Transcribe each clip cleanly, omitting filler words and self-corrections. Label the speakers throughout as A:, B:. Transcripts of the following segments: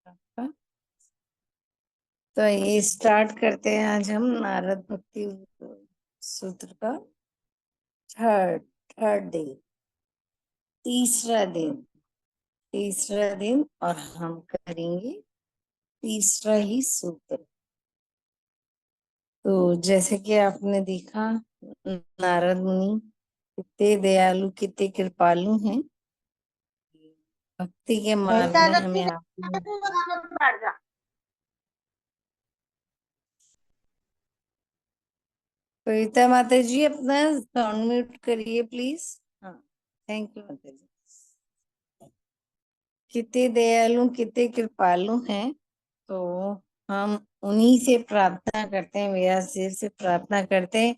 A: आपका। तो ये स्टार्ट करते हैं आज हम नारद भक्ति सूत्र का थर्ड थर्ड डे, तीसरा दिन। तीसरा दिन और हम करेंगे तीसरा ही सूत्र। तो जैसे कि आपने देखा, नारद मुनि कितने दयालु कितने कृपालु हैं। भक्ति के मार्ग में हमें आपने कविता माता जी अपना साउंड म्यूट करिए प्लीज। हाँ, थैंक यू माता जी। कितने दयालु कितने कृपालु हैं। तो हम उन्हीं से प्रार्थना करते हैं, व्यास देव से प्रार्थना करते हैं,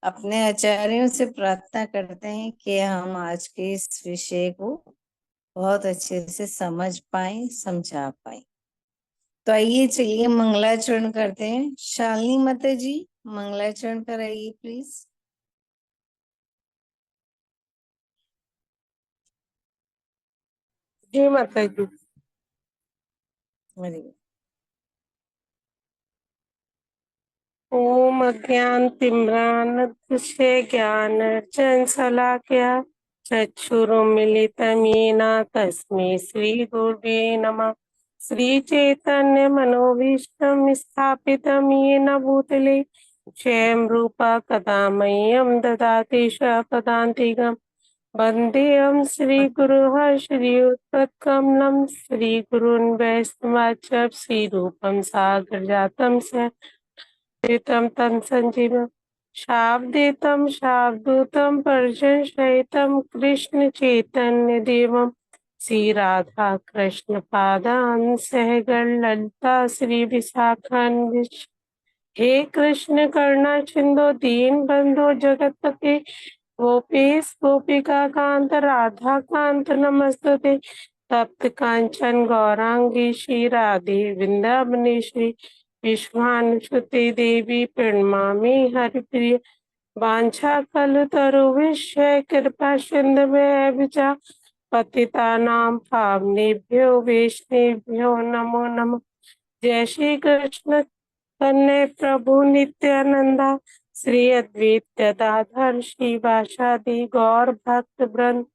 A: अपने आचार्यों से प्रार्थना करते हैं कि हम आज के इस विषय को बहुत अच्छे से समझ पाए, समझा पाए। तो आइए चलिए मंगलाचरण करते हैं। शालिनी माता जी मंगलाचरण कराइए प्लीज।
B: जी माता जी।
A: Very good.
B: ओम अज्ञानतिम्रान्धस्य ज्ञानार्जन शलाकया चक्षुरुन्मीलितं येन तस्मै श्रीगुरुवे नमः। श्रीचैतन्यमनोभीष्टं स्थापितं येन भूतले स्वयं रूपा कदा मह्यं ददाति स्वपदान्तिकम्। वन्देऽहं श्रीगुरुः श्रीयुतपत्कमलं श्रीगुरून् वैष्णवांश्च श्रीरूपं साग्रजातं तं संजीवं शावदेतं शावदूतं परिजनसहितं कृष्ण चैतन्य देवं श्री राधा कृष्ण पादान् सहगण ललिता श्री विशाखान्विष। हे कृष्ण करुणा सिंधु दीन बंधु जगतपते गोपेश गोपिका कांत राधा कांत नमस्तुते। तप्त कांचन गौरांगी श्री राधे वृंदावनेश्वरी विश्वानुसुते देवी प्रणमामि हरिप्रिय। वांछा कलतरुविषय कृपा सिंधु विचा पतितानां पावनेभ्यो वैष्णवेभ्यो नमो नमः। जय श्री कृष्ण कन्हैया प्रभु नित्यानंदा श्री अद्वैत गदाधर श्रीवासादि गौर भक्त वृंद।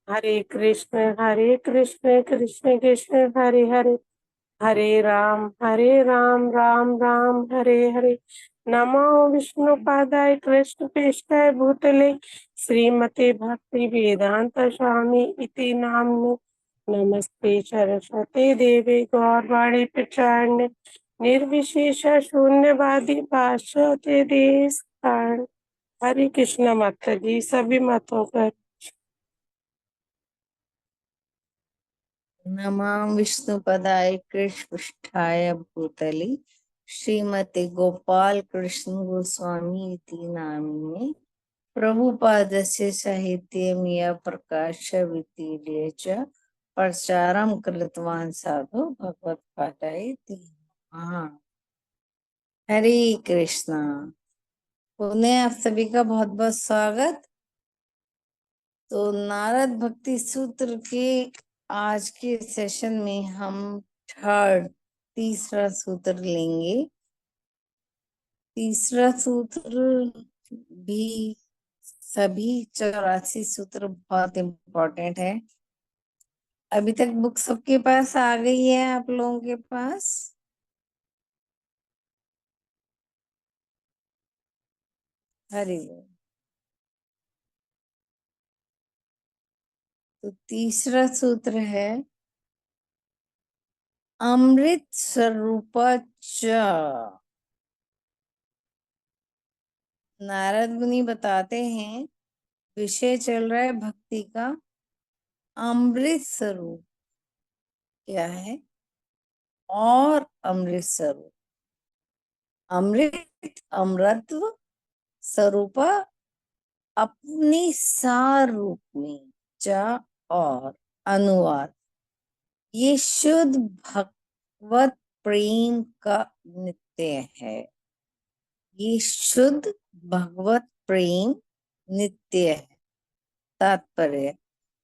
B: हरे कृष्ण कृष्ण कृष्ण हरे हरे, हरे राम राम राम हरे हरे। नमो विष्णु पादाय कृष्ण पृष्ठाय भूतले श्रीमते भक्ति वेदांत स्वामी इति नाम्ने। नमस्ते सरस्वती देवी गौरवाणी प्रचारणे निर्विशेष शून्यवादी पाश्चात्य देश कारण। हरे कृष्ण माता जी सभी मतों का।
A: नमां विष्णुपदाय कृष्णपृष्ठाय भूतले श्रीमते गोपाल कृष्ण गोस्वामी इति नामिने प्रभुपादस्य साहित्यं या प्रकाशवितीर्य च प्रचारं कृतवान् साधु भगवत्पादाय ते नमः। हरे कृष्णा। पुनः आप सभी का बहुत बहुत स्वागत। तो नारद भक्ति सूत्र के आज के सेशन में हम तीसरा सूत्र लेंगे। तीसरा सूत्र भी सभी 84 सूत्र बहुत इम्पोर्टेंट है। अभी तक बुक सबके पास आ गई है आप लोगों के पास? हरी बोल। तो तीसरा सूत्र है अमृत स्वरूप च। नारद मुनि बताते हैं, विषय चल रहा है भक्ति का। अमृत स्वरूप क्या है और अमृत स्वरूप, अमृत अमृतत्व, स्वरूप अपने सार रूप में, च और अनुवाद ये शुद्ध भगवत प्रेम का नित्य है। ये शुद्ध भगवत प्रेम नित्य है। तात्पर्य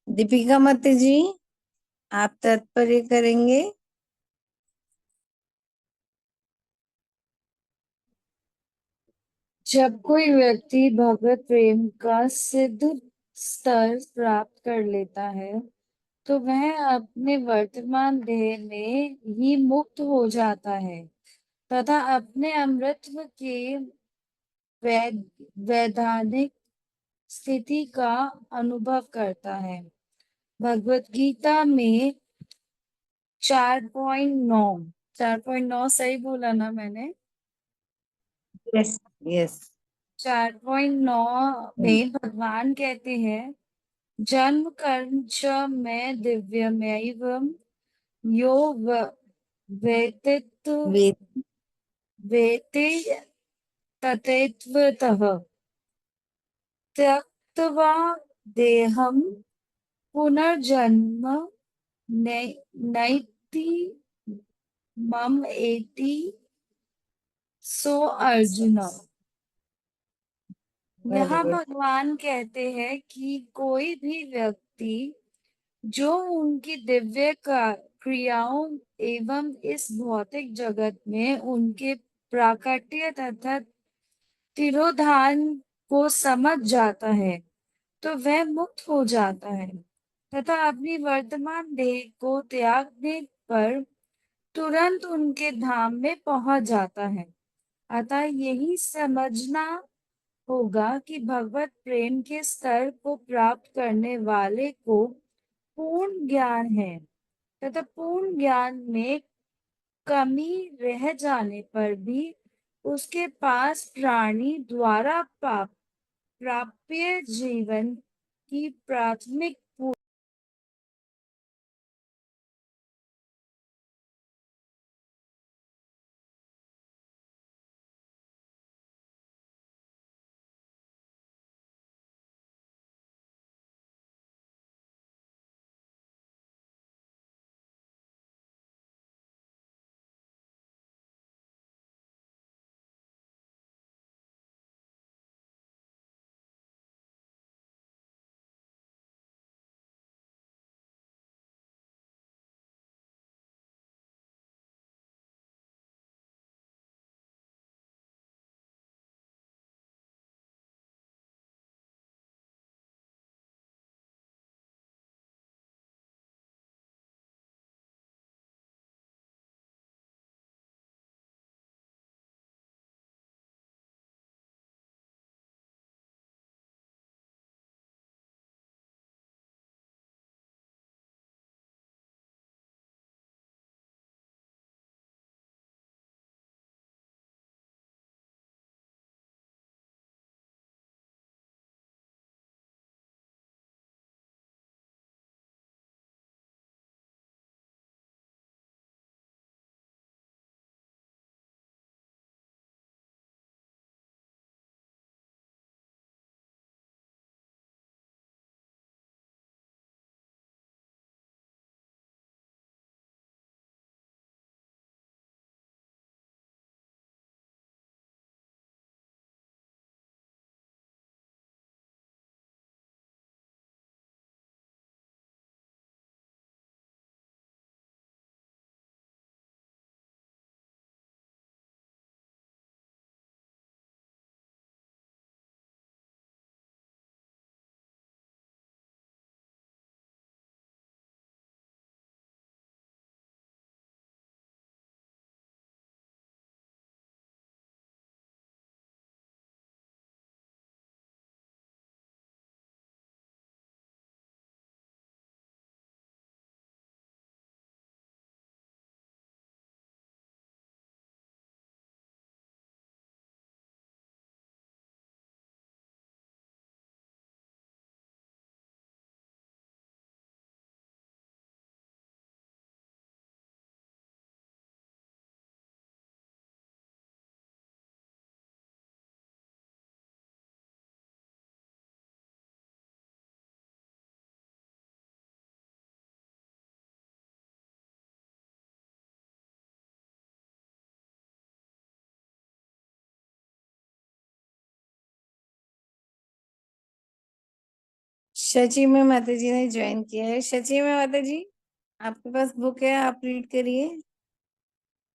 A: दीपिका मत जी आप तात्पर्य करेंगे।
C: जब कोई व्यक्ति भगवत प्रेम का सिद्ध स्तर प्राप्त कर लेता है तो वह अपने वर्तमान देह में ही मुक्त हो जाता है तथा अपने अमृतत्व के वैधानिक स्थिति का अनुभव करता है। भगवत गीता में 4.9 4.9 सही बोला ना मैंने?
A: Yes yes.
C: 4.9 में भगवान कहते हैं, जन्म कर्म च में दिव्यमेवं यो वेत्ति
A: वे
C: वेत्ति तथैत्वतः त्यक्त्वा देहं पुनर्जन्म नैति मम एति सो अर्जुन।
A: वेरी
C: यहाँ
A: गुड।
C: भगवान कहते हैं कि कोई भी व्यक्ति जो उनकी दिव्य क्रियाओं एवं इस भौतिक जगत में उनके प्राकट्य तथा तिरोधान को समझ जाता है तो वह मुक्त हो जाता है तथा अपनी वर्तमान देह को त्यागने पर तुरंत उनके धाम में पहुंच जाता है। अतः यही समझना होगा कि भगवत प्रेम के स्तर को प्राप्त करने वाले को पूर्ण ज्ञान है तथा पूर्ण ज्ञान में कमी रह जाने पर भी उसके पास प्राणी द्वारा प्राप्य जीवन की प्राथमिक
A: शची में माता जी ने ज्वाइन किया है। शची में माता जी, आपके पास बुक है, आप रीड करिए।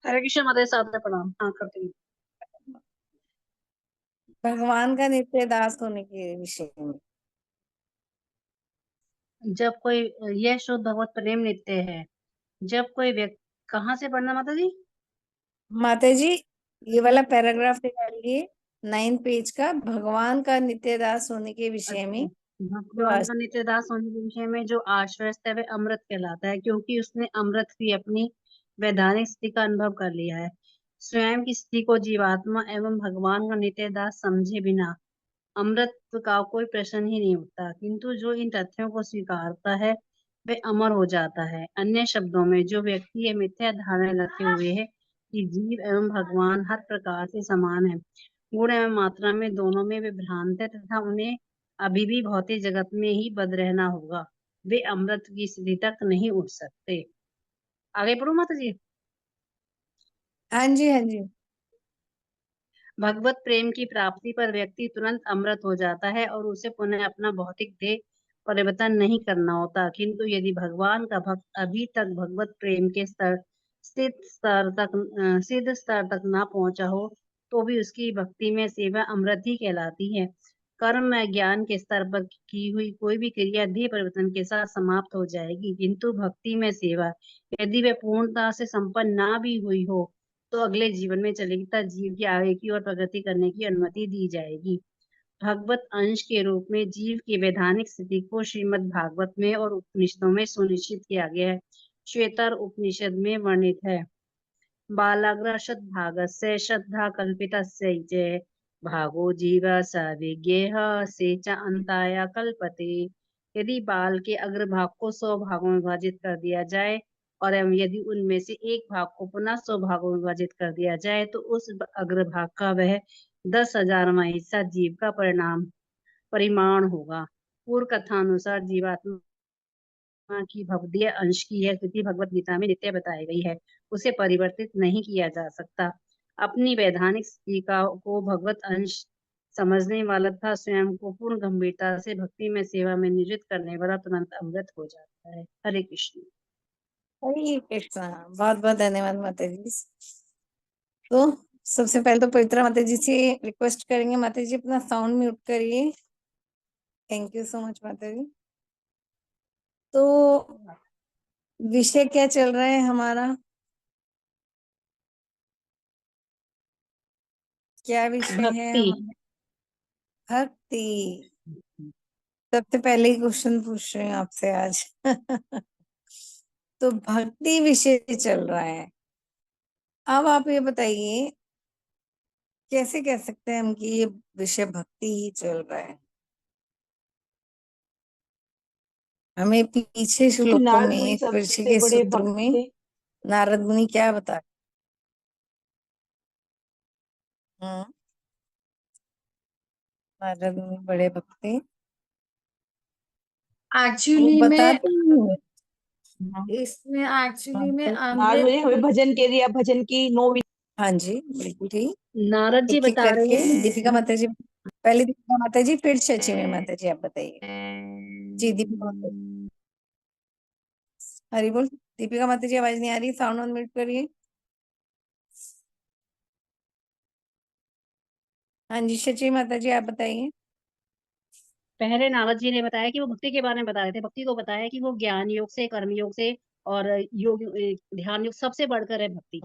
D: हरे कृष्ण माता साथ में प्रणाम। हाँ, करती हूँ।
A: भगवान का नित्य दास होने के विषय में।
D: जब कोई यह शुद्ध भगवत प्रेम नित्य है। जब कोई व्यक्ति, कहाँ से पढ़ना माता जी?
A: माता जी ये वाला पैराग्राफ निकालिए, 9 पेज का, भगवान का नित्य दास होने के विषय में।
D: भगवान का नित्य दास होने के विषय में जो आश्वस्त है वह अमृत कहलाता है, क्योंकि उसने अमृत की अपनी वैधानिक स्थिति का अनुभव कर लिया है। स्वयं की स्थिति को जीवात्मा एवं भगवान का नित्य दास समझे बिना अमृत का कोई प्रश्न ही नहीं उठता, किंतु जो इन तथ्यों को स्वीकारता है वह अमर हो जाता है। अन्य शब्दों में, जो व्यक्ति ये मिथ्या धारणा रखे हुए है कि जीव एवं भगवान हर प्रकार से समान है, गुण एवं मात्रा में दोनों में वे भ्रांत है तथा उन्हें अभी भी भौतिक जगत में ही बद रहना होगा, वे अमृत की स्थिति तक नहीं उठ सकते। आगे पढ़ो माता जी।
A: हाँ जी, हाँ जी।
D: भगवत प्रेम की प्राप्ति पर व्यक्ति तुरंत अमृत हो जाता है और उसे पुनः अपना भौतिक देह परिवर्तन नहीं करना होता, किंतु यदि भगवान का भक्त अभी तक भगवत प्रेम के सिद्ध स्तर तक ना पहुंचा हो, तो भी उसकी भक्ति में सेवा अमृत ही कहलाती है। कर्म में ज्ञान के स्तर पर की हुई कोई भी क्रिया देह परिवर्तन के साथ समाप्त हो जाएगी, किंतु भक्ति में सेवा यदि वह पूर्णता से संपन्न ना भी हुई हो तो अगले जीवन में चलेगी तथा जीव की आगे की ओर प्रगति करने की अनुमति दी जाएगी। भगवत अंश के रूप में जीव की वैधानिक स्थिति को श्रीमद् भागवत में और उपनिषदों में सुनिश्चित किया गया है। श्वेतर उपनिषद में वर्णित है, बालाग्र भागस्य श्रद्धा कल्पितस्य च भागो जीव स विज्ञेह से च अंताय कल्पते। यदि बाल के अग्रभाग को 100 भागों में विभाजित कर दिया जाए और एवं यदि उनमें से एक भाग को पुनः 100 भागों में विभाजित कर दिया जाए तो उस अग्रभाग का वह 10,000वां हिस्सा जीव का परिमाण होगा। पूर्व कथानुसार जीवात्मा की भवदीय अंश की यह स्थिति भगवत गीता में नित्य बताई गई है, उसे परिवर्तित नहीं किया जा सकता। अपनी वैधानिक स्थिति को भगवत अंश समझने वाला तथा स्वयं को पूर्ण गंभीरता से भक्ति में सेवा में नियोजित करने वाला तुरंत अमृत हो जाता है। हरे कृष्ण।
A: हरे कृष्णा। बहुत बहुत धन्यवाद माता जी। तो सबसे पहले तो पवित्रा माता जी से रिक्वेस्ट करेंगे, माता जी अपना साउंड म्यूट करिए। थैंक यू सो मच माता जी। तो विषय क्या चल रहा है हमारा? क्या विषय है
D: भक्ति।
A: हमारा? भक्ति। सबसे पहले ही क्वेश्चन पूछ रही हूँ आपसे आज। तो भक्ति विषय चल रहा है। अब आप ये बताइए कैसे कह सकते हैं हम कि ये विषय भक्ति ही चल रहा है? हमें पीछे श्लोकों
B: नारद मुनि
A: में, कृषि
B: सबसे
A: के
B: बड़े
A: सूत्र
B: भक्त
A: में
B: थे।
A: नारद मुनि क्या बता? नारद मुनि बड़े भक्त थे, वो
C: एक्चुअली में
A: बताते हैं।
C: इसमें एक्चुअली में
B: नारद मुनि हमें भजन के दिया, भजन की 9
A: हाँ जी, बिल्कुल ठीक।
D: नारद जी
A: एक एक
D: बता रहे
A: करके
D: हैं।
A: दीपिका माता जी, पहले दीपिका माता जी फिर शची माता जी, आप बताइए। जी दीपिका माता जी, हरी बोल। दीपिका माता जी आवाज नहीं आ रही, साउंड ऑन म्यूट करिए। हाँ जी शची माता जी, आप बताइए।
D: पहले नारद जी ने बताया कि वो भक्ति के बारे में बता रहे थे, भक्ति को बताया कि वो ज्ञान योग से, कर्म योग से और योग ध्यान योग सबसे बढ़कर है भक्ति।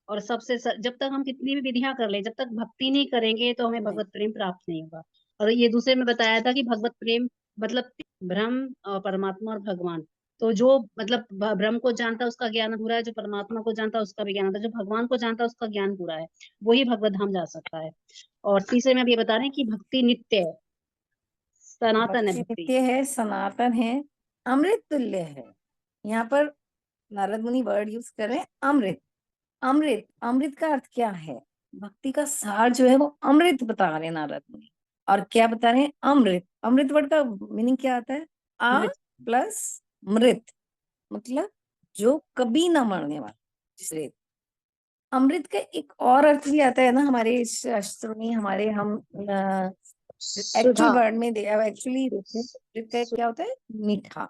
D: और जब तक हम कितनी भी विधियां कर ले, जब तक भक्ति नहीं करेंगे तो हमें
A: नहीं,
D: भगवत प्रेम प्राप्त नहीं होगा। और ये दूसरे में बताया था कि भगवत प्रेम मतलब ब्रह्म और परमात्मा और भगवान। तो जो मतलब ब्रह्म को जानता है उसका ज्ञान पूरा है, जो परमात्मा को जानता है उसका भी ज्ञान होता है, जो भगवान को जानता है उसका ज्ञान पूरा है, वही भगवत धाम जा सकता है। और तीसरे में अब ये बता रहे हैं कि भक्ति नित्य है, सनातन है
A: भक्ति
D: भक्ति।
A: नित्य है, सनातन है, अमृत तुल्य है। यहाँ पर नारद मुनि वर्ड यूज कर रहे हैं अमृत। अमृत, अमृत का अर्थ क्या है? भक्ति का सार जो है वो अमृत बता रहे हैं नारद मुनि। और क्या बता रहे हैं? अमृत। अमृत वर्ड का मीनिंग क्या आता है? आ
D: मृत।
A: प्लस मृत, मतलब जो कभी ना मरने वाला। जिससे अमृत का एक और अर्थ भी आता है ना हमारे शास्त्रों में, हमारे हम एक्चुअल
D: सुधा।
A: वर्ड में एक्चुअली देखते हैं अमृत का क्या होता है? मीठा।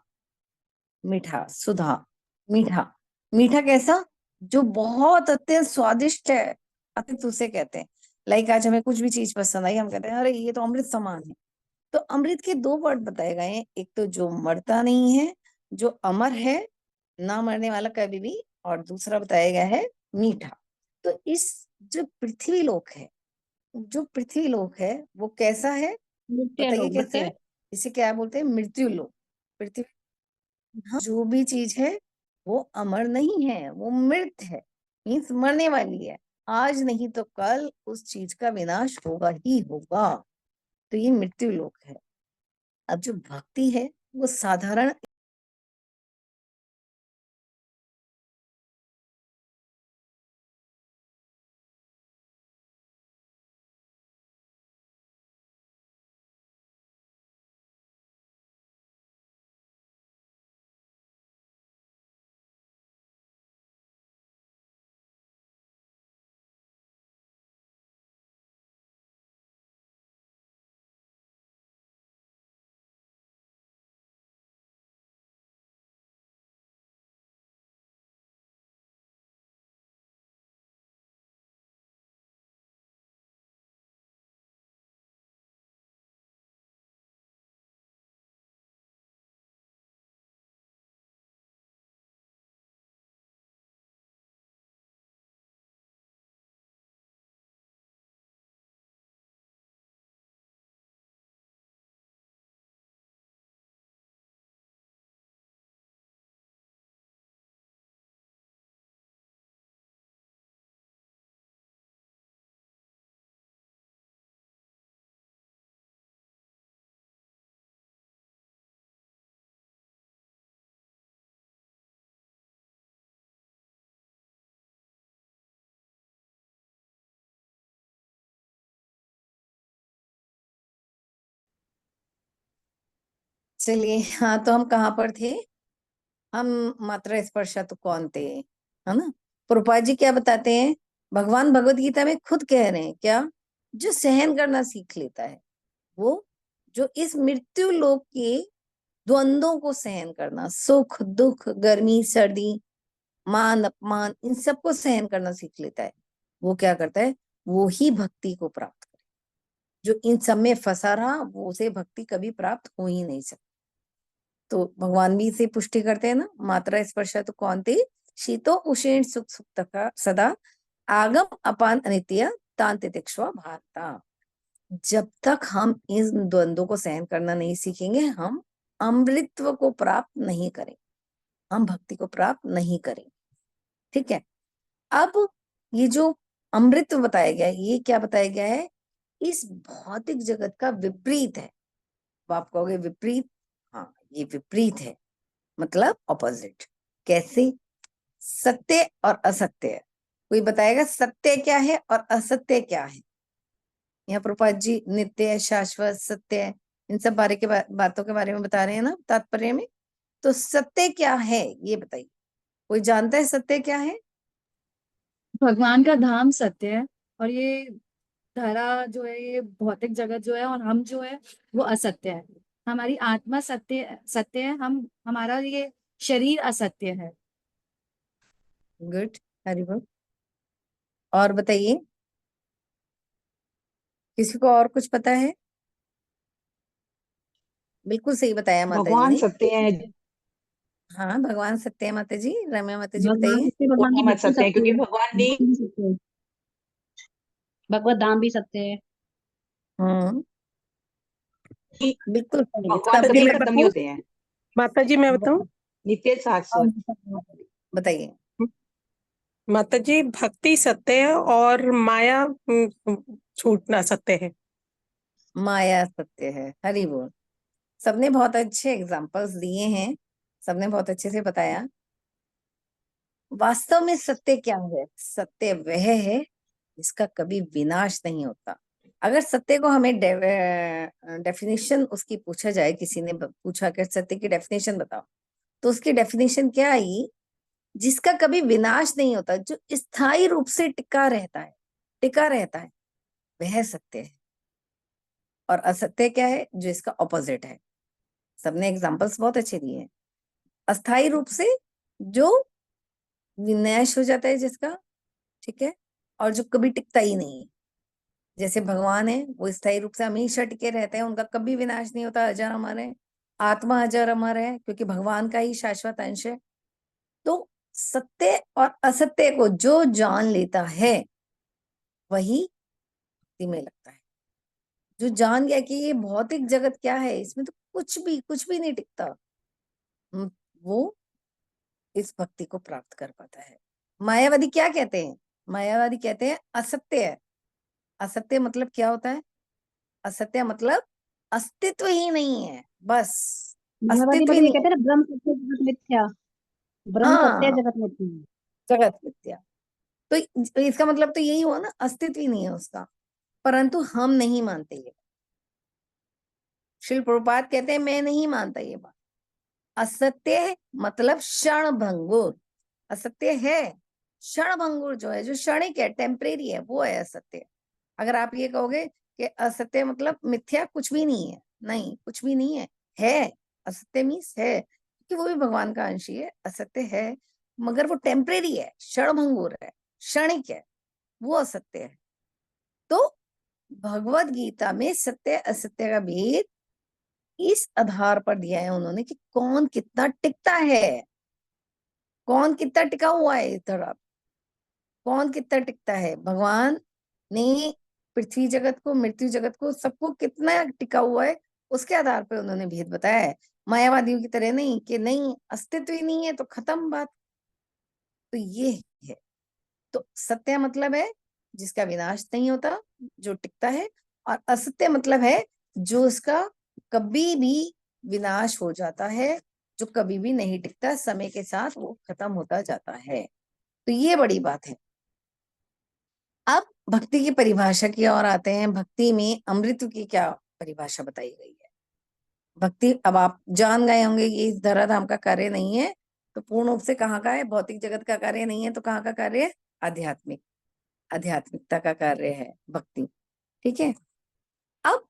A: मीठा, सुधा, मीठा। मीठा कैसा? जो बहुत अत्यंत स्वादिष्ट है, अत्यंत उसे कहते हैं। लाइक आज हमें कुछ भी चीज पसंद आई, हम कहते हैं अरे ये तो अमृत समान है। तो अमृत के दो वर्ड बताए गए हैं, एक तो जो मरता नहीं है, जो अमर है, ना मरने वाला कभी भी, और दूसरा बताया गया है मीठा। तो इस जो पृथ्वी लोक है, जो पृथ्वी लोक है वो कैसा है,
D: मृत्यु
A: बताइए
D: लोक,
A: कैसा
D: मृत्यु।
A: है। इसे क्या बोलते हैं, मृत्यु लोक। पृथ्वी, हाँ, जो भी चीज है वो अमर नहीं है, वो मृत है, मीन्स मरने वाली है। आज नहीं तो कल उस चीज का विनाश होगा ही होगा। तो ये मृत्यु लोक है। अब जो भक्ति है वो साधारण, चलिए हाँ, तो हम कहाँ पर थे, हम मात्रा स्पर्शा तो कौन थे, है ना। प्रभुपाद जी क्या बताते हैं, भगवान भगवत गीता में खुद कह रहे हैं क्या, जो सहन करना सीख लेता है, वो जो इस मृत्यु लोक के द्वंद्वों को सहन करना, सुख दुख गर्मी सर्दी मान अपमान, इन सबको सहन करना सीख लेता है, वो क्या करता है, वो ही भक्ति को प्राप्त करे। जो इन सब में फंसा रहा वो उसे भक्ति कभी प्राप्त हो ही नहीं सकती। तो भगवान भी इसे पुष्टि करते हैं ना, मात्रा स्पर्शा तो कौन थे, शीतो उषेण सुख सुख तका सदा आगम अपान अनित्य तान तितिक्षवा भारता। जब तक हम इन द्वंद्वों को सहन करना नहीं सीखेंगे, हम अमृतत्व को प्राप्त नहीं करें, हम भक्ति को प्राप्त नहीं करें। ठीक है। अब ये जो अमृत बताया गया है, ये क्या बताया गया है, इस भौतिक जगत का विपरीत है। तो आप कहोगे विपरीत, हाँ ये विपरीत है, मतलब ऑपोजिट। कैसे, सत्य और असत्य। कोई बताएगा सत्य क्या है और असत्य क्या है। यहाँ प्रभुपाद जी नित्य शाश्वत सत्य इन सब बातों के बारे में बता रहे हैं ना तात्पर्य में। तो सत्य क्या है ये बताइए, कोई जानता है सत्य क्या है।
C: भगवान का धाम सत्य है, और ये धरा जो है, ये भौतिक जगत जो है, और हम जो है वो असत्य है। हमारी आत्मा सत्य सत्य है, हम हमारा ये शरीर असत्य है।
A: गुड, हरिबोल। और बताइए, किसी को और कुछ पता है। बिल्कुल सही बताया माता जी
B: भगवान
A: ने।
B: सत्य है।
A: हाँ भगवान सत्य है माता जी, रम्या माता जी
D: भगवान
A: बताइए।
D: सत्य,
B: वो
D: भगवान की
B: हम
D: भक्ति
B: सत्य है
D: सत्य
B: क्योंकि
D: है,
B: भगवान ने
D: भक्ति भी सत्य है, भगवत धाम भी सत्य है।
A: हम्म,
B: कि
A: बिल्कुल सही, इसका
B: भगवान
A: अपने
B: कभी
A: में
B: खत्म नहीं
A: बताओ।
B: होते हैं।
E: माता जी मैं बताऊं।
B: नित्य शाश्वत।
A: बताइए।
E: माता जी भक्ति सत्य है और माया छूटना सत्य है।
A: माया सत्य है, हरि बोल। सबने बहुत अच्छे एग्जाम्पल्स दिए हैं, सबने बहुत अच्छे से बताया। वास्तव में सत्य क्या है, सत्य वह है जिसका कभी विनाश नहीं होता। अगर सत्य को हमें डेफिनेशन उसकी पूछा जाए, किसी ने पूछा कि सत्य की डेफिनेशन बताओ, तो उसकी डेफिनेशन क्या आई, जिसका कभी विनाश नहीं होता, जो स्थायी रूप से टिका रहता है, टिका रहता है, वह सत्य है। और असत्य क्या है, जो इसका ऑपोजिट है। सबने एग्जांपल्स बहुत अच्छे दिए हैं। अस्थायी रूप से जो विनाश हो जाता है जिसका, ठीक है, और जो कभी टिकता ही नहीं है। जैसे भगवान है वो स्थायी रूप से हमेशा टिके रहते हैं, उनका कभी विनाश नहीं होता, अजर अमर है। आत्मा अजर अमर है क्योंकि भगवान का ही शाश्वत अंश है। तो सत्य और असत्य को जो जान लेता है वही भक्ति में लगता है। जो जान गया कि ये भौतिक जगत क्या है, इसमें तो कुछ भी नहीं टिकता, वो इस भक्ति को प्राप्त कर पाता है। मायावादी क्या कहते हैं? मायावादी कहते हैं असत्य है। असत्य मतलब क्या होता है? असत्य मतलब अस्तित्व ही नहीं है, बस
D: मायावादी
A: अस्तित्व ही
D: मतलब ये
A: नहीं
D: कहते
A: है।
D: हैं ना, ब्रह्म सत्य जगत मिथ्या। ब्रह्म सत्य
A: हाँ,
D: जगत मिथ्या।
A: जगत मिथ्या। तो इसका मतलब तो यही हुआ ना, अस्तित्व ही नहीं है उसका। परंतु हम नहीं मानते ये। श्रील प्रभुपाद कहते हैं मैं नहीं मानता ये बात। असत्य मतलब क्षण भंगुर। असत्य है क्षण भंगुर, जो है जो क्षणिक है, टेम्परेरी है, वो है असत्य। अगर आप ये कहोगे कि असत्य मतलब मिथ्या, कुछ भी नहीं है, नहीं कुछ भी नहीं है, है। असत्य मीन्स है, क्योंकि वो भी भगवान का अंश ही है। असत्य है मगर वो टेम्परेरी है, क्षण भंगुर है, क्षणिक है, वो असत्य है। तो भगवत गीता में सत्य असत्य का भेद इस आधार पर दिया है उन्होंने कि कौन कितना टिकता है, कौन कितना टिका हुआ है इस धरा, कौन कितना टिकता है। भगवान ने पृथ्वी जगत को, मृत्यु जगत को, सबको कितना टिका हुआ है, उसके आधार पर उन्होंने भेद बताया है। मायावादियों की तरह नहीं कि नहीं अस्तित्व ही नहीं है तो खत्म बात। तो ये है। तो सत्य मतलब है जिसका विनाश नहीं होता, जो टिकता है। और असत्य मतलब है जो इसका कभी भी विनाश हो जाता है, जो कभी भी नहीं टिकता, समय के साथ वो खत्म होता जाता है। तो ये बड़ी बात है। अब भक्ति की परिभाषा की ओर आते हैं। भक्ति में अमृत की क्या परिभाषा बताई गई है? भक्ति, अब आप जान गए होंगे ये इस धराधाम का कार्य नहीं है, तो पूर्ण रूप से कहाँ का है? भौतिक जगत का कार्य नहीं है, तो कहाँ का कार्य है? आध्यात्मिक, आध्यात्मिकता का कार्य है भक्ति। ठीक है। अब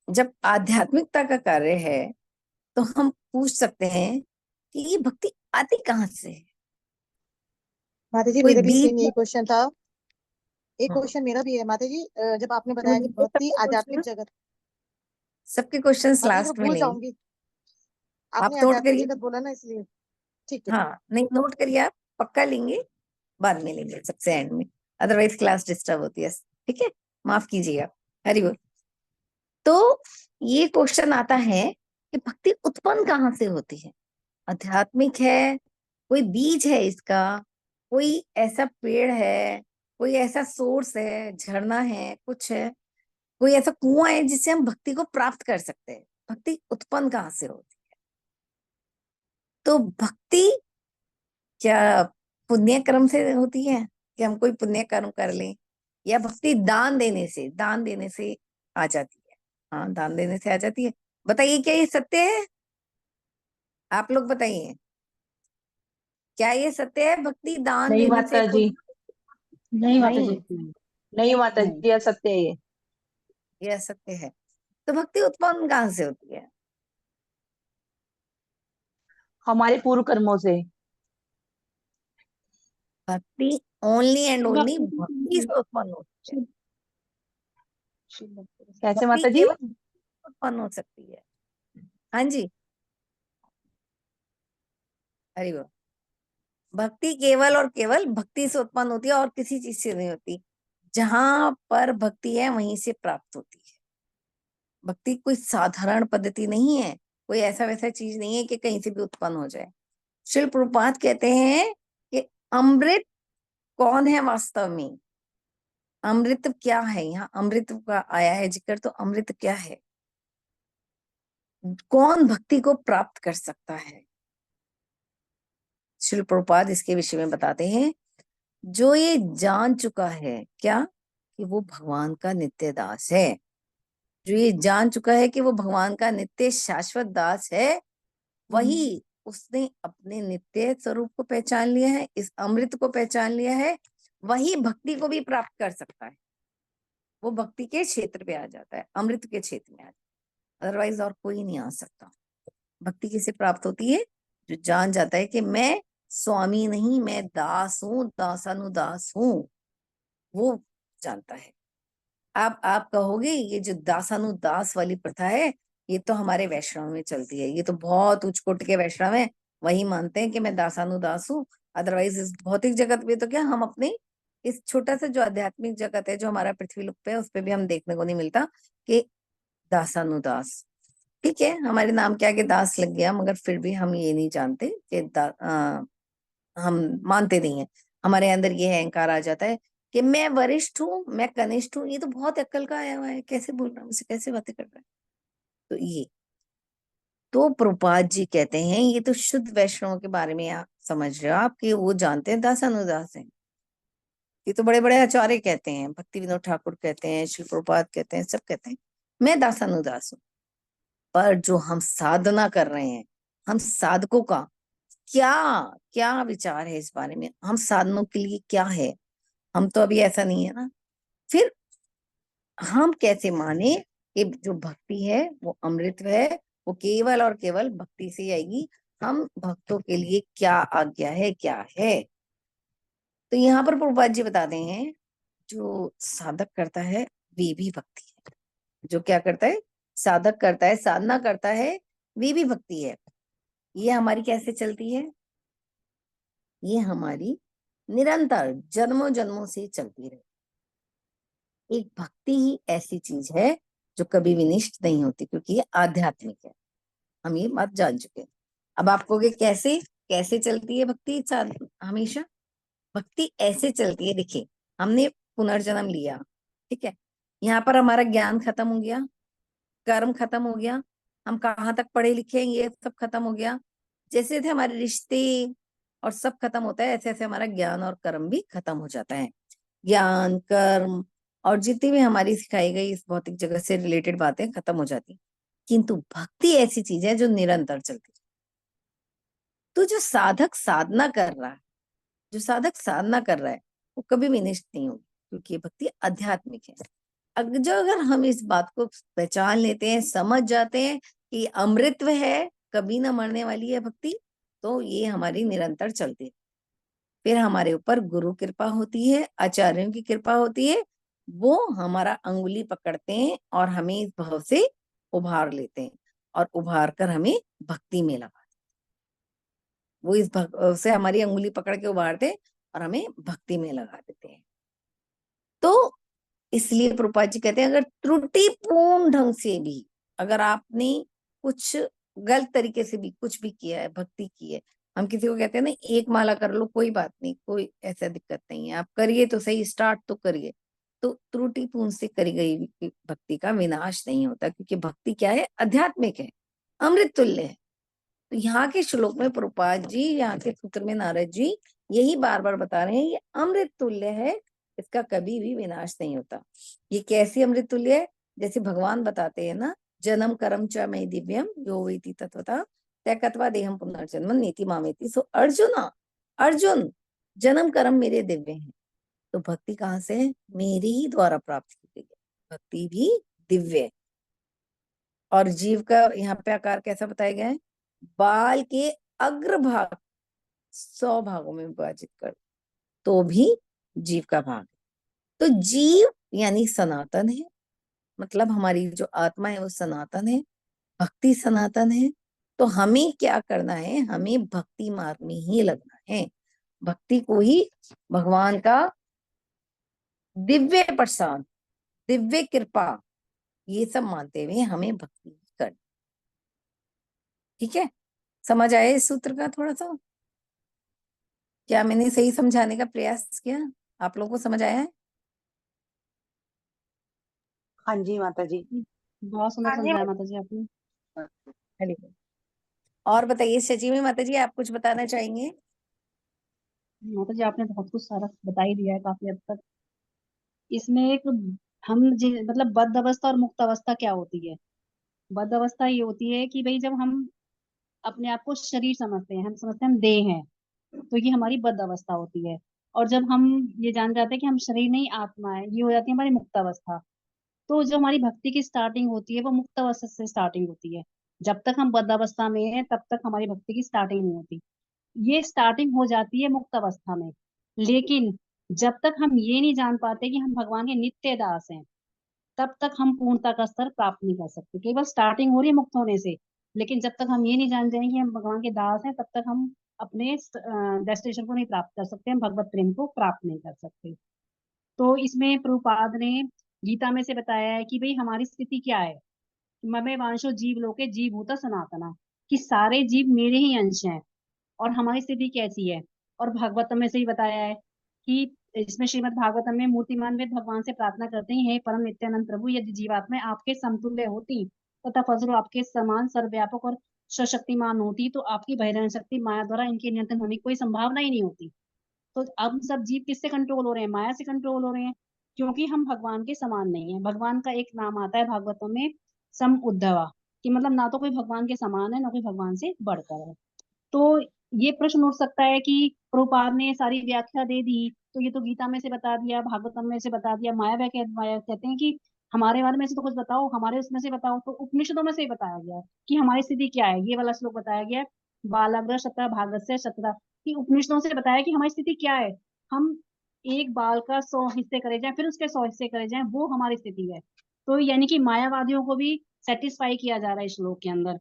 A: जब आध्यात्मिकता का कार्य है तो हम पूछ सकते हैं कि ये भक्ति आती कहाँ से है?
F: माता जी
A: कोई
F: मेरा भी
A: बीज?
F: सेम यही क्वेश्चन था। एक
A: हाँ,
F: क्वेश्चन मेरा भी है माता जी। जब आपने
A: तो
F: बताया कि
A: मिलेंगे
F: भक्ति
A: सबके
F: आध्यात्मिक
A: क्वेश्चन,
F: जगत।
A: सबके क्वेश्चंस
F: माता जी मैं
A: लास्ट में
F: भूल
A: लेंगे।
F: जाऊंगी।
A: आप
F: आपने
A: नोट
F: आध्यात्मिक
A: करिए।
F: जगत बोला ना, इसलिए ठीक है।
A: हाँ, नहीं नोट करिए, आप पक्का लेंगे, बाद में लेंगे सबसे एंड में, अदरवाइज क्लास डिस्टर्ब होती है। ठीक है, माफ कीजिएगा। हरि बोल। तो ये क्वेश्चन आता है कि भक्ति उत्पन्न कहाँ से होती है? आध्यात्मिक है, कोई बीज है इसका, कोई ऐसा पेड़ है, कोई ऐसा सोर्स है, झरना है, कुछ है, कोई ऐसा कुआं है जिससे हम भक्ति को प्राप्त कर सकते हैं? भक्ति उत्पन्न कहाँ से होती है? तो भक्ति क्या पुण्य कर्म से होती है कि हम कोई पुण्य कर्म कर लें, या भक्ति दान देने से, दान देने से आ जाती है? हाँ, दान देने से आ जाती है। बताइए क्या ये सत्य है? आप लोग बताइए, क्या ये सत्य है? भक्ति दान
B: नहीं
A: देने से
B: माता जी, नहीं माता
A: नहीं,
B: जी, नहीं माता
D: नहीं।
B: जी, असत्य है ये।
A: ये असत्य है। तो भक्ति उत्पन्न कहाँ से होती है?
B: हमारे पूर्व कर्मों से।
A: भक्ति ओनली एंड ओनली
D: भक्ति
A: भक्ति
D: की
A: से उत्पन्न होती है।
B: कैसे
A: भक्ति
B: माता जी?
A: केवल उत्पन्न हो सकती है। हाँ जी, हरि बोल। भक्ति केवल और केवल भक्ति से उत्पन्न होती है और किसी चीज से नहीं होती। जहां पर भक्ति है वहीं से प्राप्त होती है। भक्ति कोई साधारण पद्धति नहीं है, कोई ऐसा वैसा चीज नहीं है कि कहीं से भी उत्पन्न हो जाए। श्रील प्रभुपाद कहते हैं कि अमृत कौन है वास्तव में? अमृत क्या है? यहाँ अमृत का आया है जिक्र, तो अमृत क्या है? कौन भक्ति को प्राप्त कर सकता है? श्रील प्रभुपाद इसके विषय में बताते हैं, जो ये जान चुका है क्या कि वो भगवान का नित्य दास है, जो ये जान चुका है कि वो भगवान का नित्य शाश्वत दास है, वही उसने अपने नित्य स्वरूप को पहचान लिया है, इस अमृत को पहचान लिया है, वही भक्ति को भी प्राप्त कर सकता है। वो भक्ति के क्षेत्र पे आ जाता है, अमृत के क्षेत्र में आ जाता है, अदरवाइज और कोई नहीं आ सकता। भक्ति किसे प्राप्त होती है? जो जान जाता है कि मैं स्वामी नहीं, मैं दास हूं, दासानुदास हूं, वो जानता है। आप कहोगे ये जो दासानुदास वाली प्रथा है, ये तो हमारे वैष्णव में चलती है, ये तो बहुत उच्च कोटि के वैष्णव है, वही मानते हैं कि मैं दासानुदास हूँ। अदरवाइज इस भौतिक जगत में तो क्या, हम अपने इस छोटा सा जो आध्यात्मिक जगत है जो हमारा पृथ्वी लोक पे है, उस पे भी हम देखने को नहीं मिलता कि दासानुदास। ठीक है, हमारे नाम के आगे दास लग गया, मगर फिर भी हम ये नहीं जानते कि हम मानते नहीं है। हमारे अंदर ये अहंकार आ जाता है कि मैं वरिष्ठ हूँ, मैं कनिष्ठ हूँ, ये तो बहुत अक्ल का आया हुआ है, कैसे बोल रहा है, मुझसे कैसे बातें कर रहा है। तो ये तो प्रभुपाद जी कहते हैं, ये तो शुद्ध वैष्णव के बारे में आप समझ रहे हो, आप कि वो जानते हैं दासानुदास है। ये तो बड़े बड़े आचार्य कहते हैं, भक्ति विनोद ठाकुर कहते हैं, श्री प्रभुपाद कहते हैं, सब कहते हैं मैं दासानुदास हूँ। पर जो हम साधना कर रहे हैं, हम साधकों का क्या क्या विचार है इस बारे में, हम साधनों के लिए क्या है, हम तो अभी ऐसा नहीं है ना। फिर हम कैसे माने कि जो भक्ति है वो अमृत है, वो केवल और केवल भक्ति से ही आएगी। हम भक्तों के लिए क्या आज्ञा है, क्या है। तो यहाँ पर प्रभुपाद जी बताते हैं, जो साधक करता है वे भी भक्ति है, जो क्या करता है, साधक करता है, साधना करता है, वे भी भक्ति है। ये हमारी कैसे चलती है, ये हमारी निरंतर जन्मों जन्मों से चलती रहे। एक भक्ति ही ऐसी चीज है जो कभी विनिष्ट नहीं होती, क्योंकि ये आध्यात्मिक है, हम ये बात जान चुके हैं। अब आप कहोगे कैसे कैसे चलती है भक्ति हमेशा। भक्ति ऐसे चलती है, देखिए हमने पुनर्जन्म लिया, ठीक है, यहाँ पर हमारा ज्ञान खत्म हो गया, कर्म खत्म हो गया, हम कहाँ तक पढ़े लिखे हैं ये सब खत्म हो गया। जैसे थे हमारे रिश्ते और सब खत्म होता है, ऐसे ऐसे हमारा ज्ञान और कर्म भी खत्म हो जाता है। ज्ञान कर्म और जितनी भी हमारी सिखाई गई इस भौतिक जगत से रिलेटेड बातें खत्म हो जाती। किंतु भक्ति ऐसी चीज है जो निरंतर चलती है। तो जो साधक साधना कर रहा है, जो साधक साधना कर रहा है, वो कभी विनिष्ट नहीं होगी, क्योंकि ये भक्ति आध्यात्मिक है। अगर हम इस बात को पहचान लेते हैं, समझ जाते हैं कि अमृतत्व है, कभी ना मरने वाली है भक्ति, तो ये हमारी निरंतर चलती है। फिर हमारे ऊपर गुरु कृपा होती है, आचार्यों की कृपा होती है, वो हमारा अंगुली पकड़ते हैं और हमें इस भाव से उभार लेते हैं, और उभार कर हमें भक्ति में लगा, वो इस से हमारी अंगुली पकड़ के उभारते और हमें भक्ति में लगा देते हैं। तो इसलिए प्रभुपाद जी कहते हैं, अगर त्रुटिपूर्ण ढंग से भी अगर आपने कुछ गलत तरीके से भी कुछ भी किया है, भक्ति की है, हम किसी को कहते हैं ना एक माला कर लो, कोई बात नहीं, कोई ऐसा दिक्कत नहीं है, आप करिए तो सही, स्टार्ट तो करिए। तो त्रुटिपूर्ण से करी गई भक्ति का विनाश नहीं होता, क्योंकि भक्ति क्या है, आध्यात्मिक है, अमृत तुल्य है। तो यहाँ के श्लोक में प्रभुपाद जी, यहाँ के सूत्र में नारद जी यही बार बार बता रहे हैं, ये अमृत तुल्य है, इसका कभी भी विनाश नहीं होता। ये कैसी अमृत तुल्य है, जैसे भगवान बताते हैं ना, जन्म कर्म च मयि दिव्यम यो वेति तत्वतः त्यक्त्वा देहम पुनर्जन्म नीति मामेति। सो अर्जुना, अर्जुन, जन्म कर्म मेरे दिव्य हैं। तो भक्ति कहाँ से है, मेरे ही द्वारा प्राप्त की गई है, भक्ति भी दिव्य है। और जीव का यहाँ पे आकार कैसा बताया गया है, बाल के अग्रभाग 100 भागों में विभाजित कर तो भी जीव का भाग। तो जीव यानी सनातन है, मतलब हमारी जो आत्मा है वो सनातन है, भक्ति सनातन है। तो हमें क्या करना है, हमें भक्ति मार्ग में ही लगना है, भक्ति को ही भगवान का दिव्य प्रसाद, दिव्य कृपा, ये सब मानते हुए हमें भक्ति करनी। ठीक है, समझ आया इस सूत्र का थोड़ा सा, क्या मैंने सही समझाने का प्रयास किया, आप लोगों को समझ आया है?
G: हाँ जी माता जी।
D: बहुत सुंदर समझाया माता जी आपने।
A: चलिए, और बताइए सचिवी माता जी, आप कुछ बताना चाहेंगे?
D: माता जी आपने बहुत कुछ सारा बता ही दिया है काफी हद तक। इसमें एक मतलब बद्ध अवस्था और मुक्त अवस्था क्या होती है। बद्ध अवस्था ये होती है कि भाई जब हम अपने आप को शरीर समझते हैं, हम समझते हैं हम देह हैं, तो ये हमारी बद्ध अवस्था होती है। और जब हम ये जान जाते हैं कि हम शरीर नहीं आत्मा है, ये हो जाती है हमारी मुक्त अवस्था। तो जो हमारी भक्ति की स्टार्टिंग होती है वो मुक्त अवस्था से स्टार्टिंग होती है। जब तक हम बद्ध अवस्था में हैं तब तक हमारी भक्ति की स्टार्टिंग नहीं होती। ये स्टार्टिंग हो जाती है मुक्त अवस्था में। लेकिन जब तक हम ये नहीं जान पाते कि हम भगवान के नित्य दास हैं, तब तक हम पूर्णता का स्तर प्राप्त नहीं कर सकते। केवल स्टार्टिंग हो रही है मुक्त होने से, लेकिन जब तक हम ये नहीं जान जाएंगे कि हम भगवान के दास हैं, तब तक हम अपने डेस्टिनेशन को नहीं प्राप्त कर सकते, हम भगवत प्रेम को प्राप्त नहीं कर सकते। तो इसमें प्रभुपाद ने गीता में से बताया है कि भाई हमारी स्थिति क्या है। ममे वांशो जीव लोके जीव भूत सनातना, कि सारे जीव मेरे ही अंश हैं। और हमारी स्थिति कैसी है, और भागवतम में से ही बताया है कि इसमें श्रीमद् भागवतम में मूर्तिमान वेद भगवान से प्रार्थना करते हैं, हे परम नित्यानंद प्रभु, यदि जीवात्मा आपके समतुल्य होती तथा फजरो आपके समान सर्वव्यापक और सशक्तिमान होती, तो आपकी बहिरंग शक्ति माया द्वारा इनके नियंत्रण होने की कोई संभावना ही नहीं होती। तो अब सब जीव किससे कंट्रोल हो रहे हैं? माया से कंट्रोल हो रहे हैं, क्योंकि हम भगवान के समान नहीं है। भगवान का एक नाम आता है भागवतों में, सम उद्धवा, कि मतलब ना तो कोई भगवान के समान है, ना कोई भगवान से बढ़कर है। तो ये प्रश्न उठ सकता है कि प्रभुपाद ने सारी व्याख्या दे दी, तो ये तो गीता में से बता दिया, भागवतम में से बता दिया, माया कहते हैं कि हमारे बारे में से तो कुछ बताओ, हमारे उसमें से बताओ। तो उपनिषदों में से ही बताया गया है कि हमारी स्थिति क्या है। ये वाला श्लोक बताया गया है, बालाग्र शतः भागस्य शतः, कि उपनिषदों से बताया कि हमारी स्थिति क्या है। हम एक बाल का 100 हिस्से करे जाएं, फिर उसके 100 हिस्से करे जाएं, वो हमारी स्थिति है। तो यानी कि मायावादियों को भी सेटिस्फाई किया जा रहा है इस श्लोक के अंदर।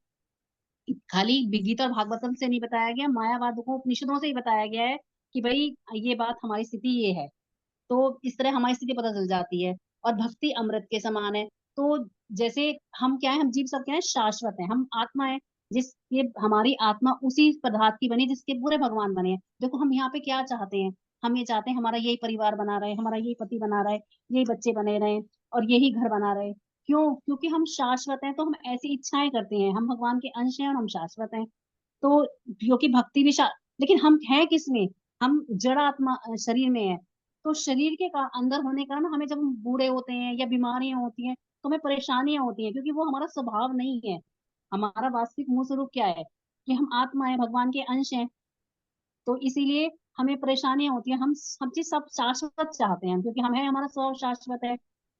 D: खाली गीता और भागवतम से नहीं बताया गया, मायावाद को उपनिषदों से ही बताया गया है कि भाई ये बात, हमारी स्थिति ये है। तो इस तरह हमारी स्थिति पता चल जाती है। और भक्ति अमृत के समान है। तो जैसे हम क्या है, हम जीव सब क्या है, शाश्वत है, हम आत्मा है। जिस ये हमारी आत्मा उसी पदार्थ की बनी जिसके पूरे भगवान बने हैं। देखो हम यहाँ पे क्या चाहते हैं, हम ये चाहते हैं हमारा यही परिवार बना रहे, हमारा यही पति बना रहे, यही बच्चे बने रहे, और यही घर बना रहे। क्यों? क्योंकि हम शाश्वत हैं, तो हम ऐसी इच्छाएं करते हैं। हम भगवान के अंश हैं और हम शाश्वत हैं। तो क्योंकि भक्ति भी लेकिन हम हैं किसमें? हम जड़ आत्मा शरीर में है। तो शरीर के अंदर होने का ना, हमें जब हम बूढ़े होते हैं या बीमारियां होती हैं, तो हमें परेशानियां होती हैं, क्योंकि वो हमारा स्वभाव नहीं है। हमारा वास्तविक मूल स्वरूप क्या है कि हम आत्मा है, भगवान के अंश हैं। तो इसीलिए हमें परेशानियां होती हैं। हम चीज सब शाश्वत चाहते हैं, क्योंकि हम है, हमारा स्वभाव शाश्वत है।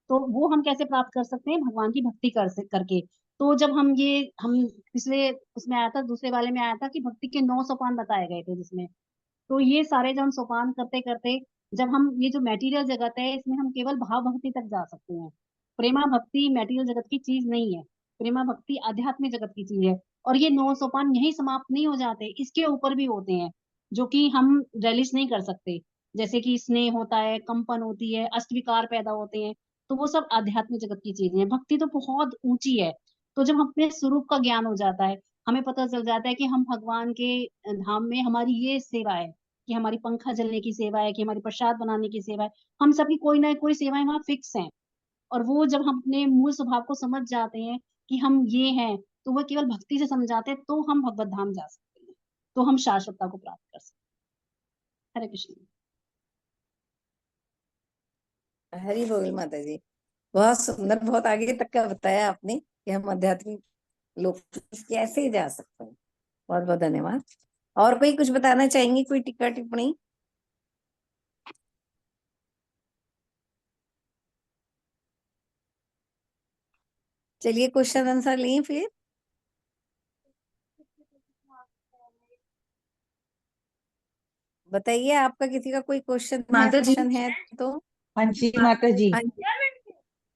D: तो वो हम कैसे प्राप्त कर सकते हैं? भगवान की भक्ति करके। तो जब हम पिछले उसमें आया था, दूसरे वाले में आया था कि भक्ति के 9 सोपान बताए गए थे जिसमें। तो ये सारे जब हम सोपान करते करते, जब हम ये जो मेटीरियल जगत है, इसमें हम केवल भाव भक्ति तक जा सकते हैं। प्रेमा भक्ति मेटीरियल जगत की चीज नहीं है। प्रेमा भक्ति आध्यात्मिक जगत की चीज है। और ये 9 सोपान यही समाप्त नहीं हो जाते, इसके ऊपर भी होते हैं, जो कि हम रिलीज नहीं कर सकते। जैसे कि स्नेह होता है, कंपन होती है, अष्टविकार पैदा होते हैं। तो वो सब आध्यात्मिक जगत की चीजें हैं। भक्ति तो बहुत ऊंची है। तो जब हम अपने स्वरूप का ज्ञान हो जाता है, हमें पता चल जाता है कि हम भगवान के धाम में, हमारी ये सेवा है कि हमारी पंखा जलने की सेवा है, कि हमारी प्रसाद बनाने की सेवा है। हम सबकी कोई ना कोई सेवाएं वहां फिक्स हैं। और वो जब हम अपने मूल स्वभाव को समझ जाते हैं कि हम ये हैं, तो वो केवल भक्ति से समझाते हैं, तो हम भगवत धाम जा सकते हैं, तो हम शाश्वतता को प्राप्त कर सकते हैं। हरे कृष्ण।
A: हरी बोल माता जी। बहुत सुंदर, बहुत आगे तक का बताया आपने कि हम आध्यात्मिक लोग कैसे जा सकते हैं। बहुत बहुत धन्यवाद। और कोई कुछ बताना चाहेंगे? कोई टिक्का टिप्पणी? चलिए क्वेश्चन आंसर लिए फिर। बताइए, आपका किसी का कोई क्वेश्चन
H: माता जी।
A: है तो।
H: हाँ जी माता जी।
A: हाँ जी।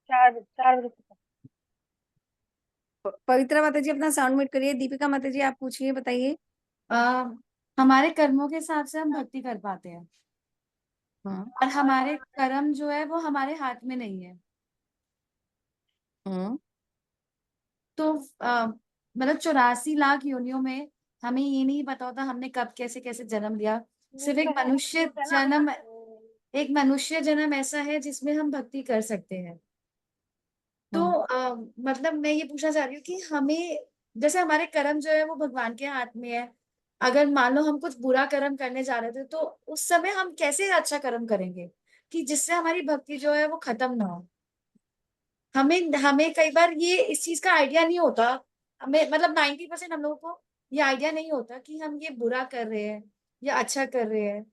B: 4 बजे तक।
A: पवित्रा माता जी अपना साउंड म्यूट करिए। दीपिका माता जी आप पूछिए, बताइए।
C: हमारे कर्मों के हिसाब से हम भक्ति कर पाते हैं,
A: हाँ।
C: और हमारे कर्म जो है वो हमारे हाथ में नहीं है।
A: हम्म।
C: तो मतलब 84 लाख योनियों में हमें ये नहीं पता होता हमने कब कैसे कैसे जन्म लिया। सिर्फ एक मनुष्य जन्म ऐसा है जिसमें हम भक्ति कर सकते हैं। तो मतलब मैं ये पूछना चाह रही हूँ कि हमें, जैसे हमारे कर्म जो है वो भगवान के हाथ में है, अगर मान लो हम कुछ बुरा कर्म करने जा रहे थे, तो उस समय हम कैसे अच्छा कर्म करेंगे कि जिससे हमारी भक्ति जो है वो खत्म ना हो। हमें हमें कई बार ये इस चीज का आइडिया नहीं होता। हमें मतलब 90% हम लोगों को ये आइडिया नहीं होता कि हम ये बुरा कर रहे हैं या अच्छा कर रहे हैं।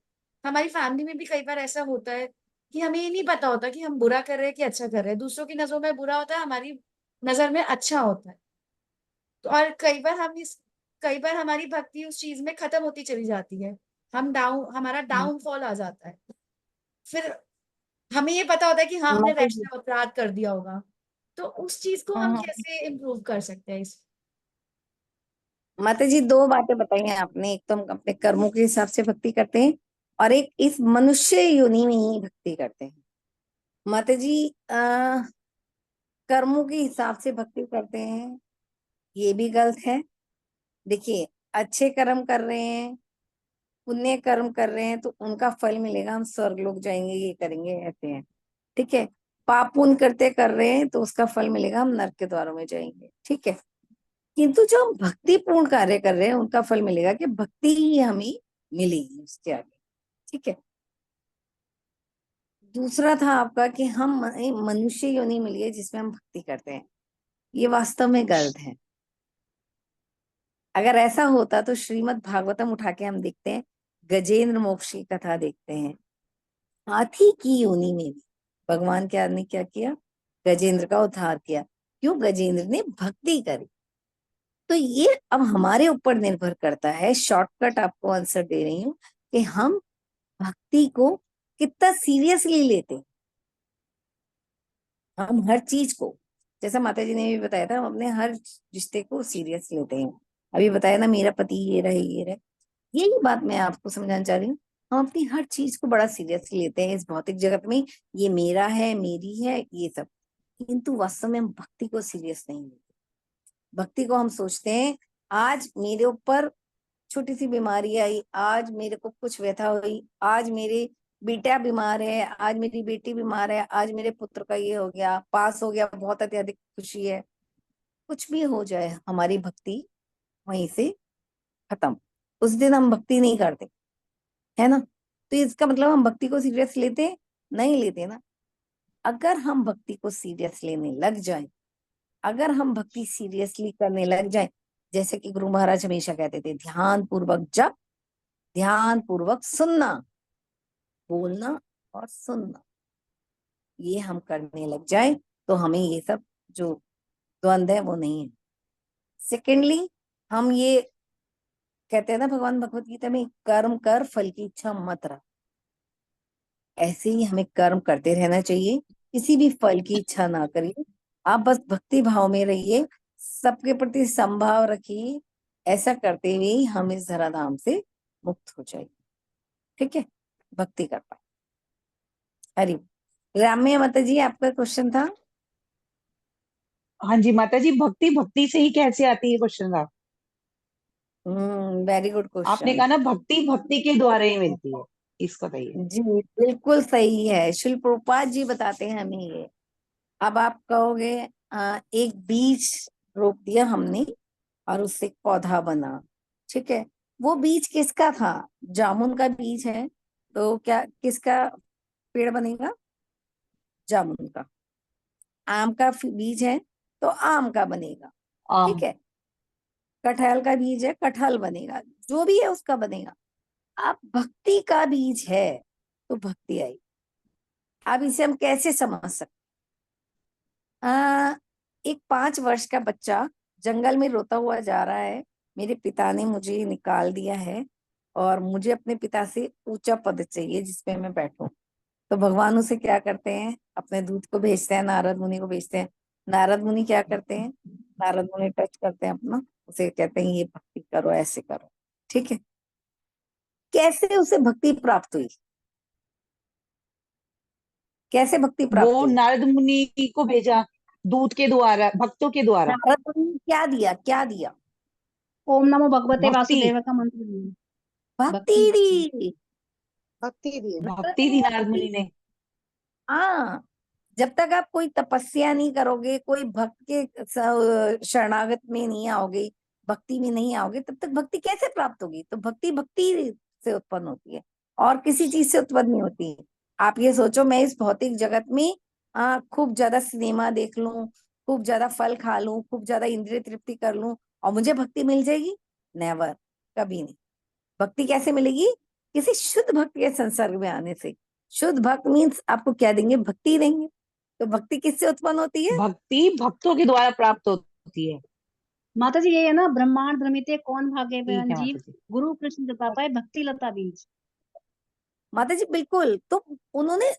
C: हमारी फैमिली में भी कई बार ऐसा होता है कि हमें ये नहीं पता होता कि हम बुरा कर रहे हैं कि अच्छा कर रहे हैं। दूसरों की नजरों में बुरा होता है, हमारी नजर में अच्छा होता है। तो और कई बार हमारी भक्ति उस चीज में खत्म होती चली जाती है। हमारा डाउनफॉल आ जाता है। फिर हमें ये पता होता है कि हाँ हमने
D: माता जी,
C: वैष्णव अपराध कर दिया होगा, तो उस चीज को हम कैसे इम्प्रूव कर सकते हैं इस
A: माता जी दो बातें बताई हैं आपने, एक तो हम अपने कर्मों के हिसाब से भक्ति करते हैं और एक इस मनुष्य योनि में ही भक्ति करते हैं। माता जी कर्मों के हिसाब से भक्ति करते हैं ये भी गलत है। देखिए, अच्छे कर्म कर रहे हैं, पुण्य कर्म कर रहे हैं तो उनका फल मिलेगा, हम स्वर्ग लोक जाएंगे, ये करेंगे, ऐसे हैं, ठीक है। पाप पुण्य करते कर रहे हैं तो उसका फल मिलेगा, हम नरक के द्वारों में जाएंगे, ठीक है। किंतु जो हम भक्ति पूर्ण कार्य कर रहे हैं उनका फल मिलेगा कि भक्ति ही हमें मिलेगी उसके आगे, ठीक है। दूसरा था आपका कि हम मनुष्य योनि मिली है जिसमें हम भक्ति करते हैं, ये वास्तव में गलत है। अगर ऐसा होता तो श्रीमद् भागवतम उठा के हम देखते हैं, गजेंद्र मोक्ष की कथा देखते हैं, हाथी की योनि में भी भगवान क्या ने क्या किया, गजेंद्र का उद्धार किया। क्यों? गजेंद्र ने भक्ति करी। तो ये अब हमारे ऊपर निर्भर करता है, शॉर्टकट आपको आंसर दे रही हूँ कि हम भक्ति को कितना सीरियसली लेते हैं। हम हर चीज को, जैसा माता जी ने भी बताया था, हम अपने हर रिश्ते को सीरियस लेते हैं। अभी बताया ना, मेरा पति ये रहे ये रहे, यही बात मैं आपको समझाना चाह रही हूँ। हम अपनी हर चीज को बड़ा सीरियसली लेते हैं इस भौतिक जगत में, ये मेरा है, मेरी है, ये सब। किंतु वास्तव में हम भक्ति को सीरियस नहीं लेते। भक्ति को हम सोचते हैं, आज मेरे ऊपर छोटी सी बीमारी आई, आज मेरे को कुछ व्यथा हुई, आज मेरे बेटा बीमार है, आज मेरी बेटी बीमार है, आज मेरे पुत्र का ये हो गया, पास हो गया, बहुत अत्यधिक खुशी है। कुछ भी हो जाए, हमारी भक्ति वहीं से खत्म। उस दिन हम भक्ति नहीं करते, है ना। तो इसका मतलब हम भक्ति को सीरियस लेते नहीं लेते ना। अगर हम भक्ति को सीरियस लेने लग जाए, अगर हम भक्ति सीरियसली करने लग जाए, जैसे कि गुरु महाराज हमेशा कहते थे, ध्यान पूर्वक जप, ध्यान पूर्वक सुनना, बोलना और सुनना, ये हम करने लग जाए तो हमें ये सब जो द्वंद्व है वो नहीं है। सेकेंडली, हम ये कहते हैं ना भगवान भगवत गीता में, कर्म कर फल की इच्छा मत रख। ऐसे ही हमें कर्म करते रहना चाहिए, किसी भी फल की इच्छा ना करिए, आप बस भक्ति भाव में रहिए, सबके प्रति संभाव रखिए। ऐसा करते हुए ही हम इस धराधाम से मुक्त हो जाएंगे, ठीक है, भक्ति कर पाए। हरि। ग्राम्य माता जी, आपका क्वेश्चन था।
G: हाँ जी माता जी, भक्ति भक्ति से ही कैसे आती है, क्वेश्चन था।
A: वेरी गुड
G: आपने
A: क्वेश्चन।
G: कहा ना भक्ति भक्ति के द्वारा ही मिलती है, इसको बताइए।
A: जी बिल्कुल सही है, शिल प्रभुपाद जी बताते हैं हमें ये। अब आप कहोगे एक बीज रोप दिया हमने और उससे एक पौधा बना, ठीक है। वो बीज किसका था? जामुन का बीज है तो क्या किसका पेड़ बनेगा? जामुन का। आम का बीज है तो आम का बनेगा, ठीक
G: आम।
A: है। कटहल का बीज है, कटहल बनेगा, जो भी है उसका बनेगा। आप भक्ति का बीज है तो भक्ति आई। अब इसे हम कैसे समझ सकते? एक 5 वर्ष का बच्चा जंगल में रोता हुआ जा रहा है, मेरे पिता ने मुझे निकाल दिया है और मुझे अपने पिता से ऊंचा पद चाहिए जिसपे मैं बैठूं। तो भगवान उसे क्या करते हैं? अपने दूत को भेजते हैं, नारद मुनि को भेजते हैं। नारद मुनि क्या करते हैं? नारद मुनि टच करते हैं अपना, उसे कहते हैं ये भक्ति करो, ऐसे करो, ठीक है। कैसे उसे भक्ति प्राप्त हुई? कैसे भक्ति प्राप्त
G: वो
A: हुई?
G: नारद मुनि को भेजा, दूत के द्वारा, भक्तों के द्वारा।
A: नारद मुनि ने क्या दिया? क्या दिया?
D: ओम नमो भगवते
G: भक्ति।
D: वासुदेव का मंत्र दिया।
A: भक्ति
D: भक्ति भक्ति
A: दी।
F: भक्ति दी है।
A: नारद
G: भक्ति
A: मुनि
G: दी
A: ने
G: नारद
A: भक्ति
G: मुनि
A: दी।
G: ने।
A: हाँ, जब तक आप कोई तपस्या नहीं करोगे, कोई भक्त के शरणागत में नहीं आओगे, भक्ति में नहीं आओगे, तब तक भक्ति कैसे प्राप्त होगी? तो भक्ति भक्ति से उत्पन्न होती है और किसी चीज से उत्पन्न नहीं होती। आप ये सोचो, मैं इस भौतिक जगत में खूब ज्यादा सिनेमा देख लूं, खूब ज्यादा फल खा लूं, खूब ज्यादा इंद्रिय तृप्ति कर लूं और मुझे भक्ति मिल जाएगी? नेवर, कभी नहीं। भक्ति कैसे मिलेगी? किसी शुद्ध भक्त के संसर्ग में आने से। शुद्ध भक्त मीन्स आपको क्या देंगे? भक्ति देंगे। तो भक्ति किससे उत्पन्न होती है?
G: भक्ति भक्तों के द्वारा प्राप्त होती है।
D: माता जी, ये है ना, ब्रह्मांड भ्रमिते कौन
G: ठीक
D: भाग्यवान
G: है
D: जीव,
G: माता जी।
D: गुरु कृष्ण कृपा पाए भक्ति लता बीज।
A: माता जी बिल्कुल। तो उन्होंने,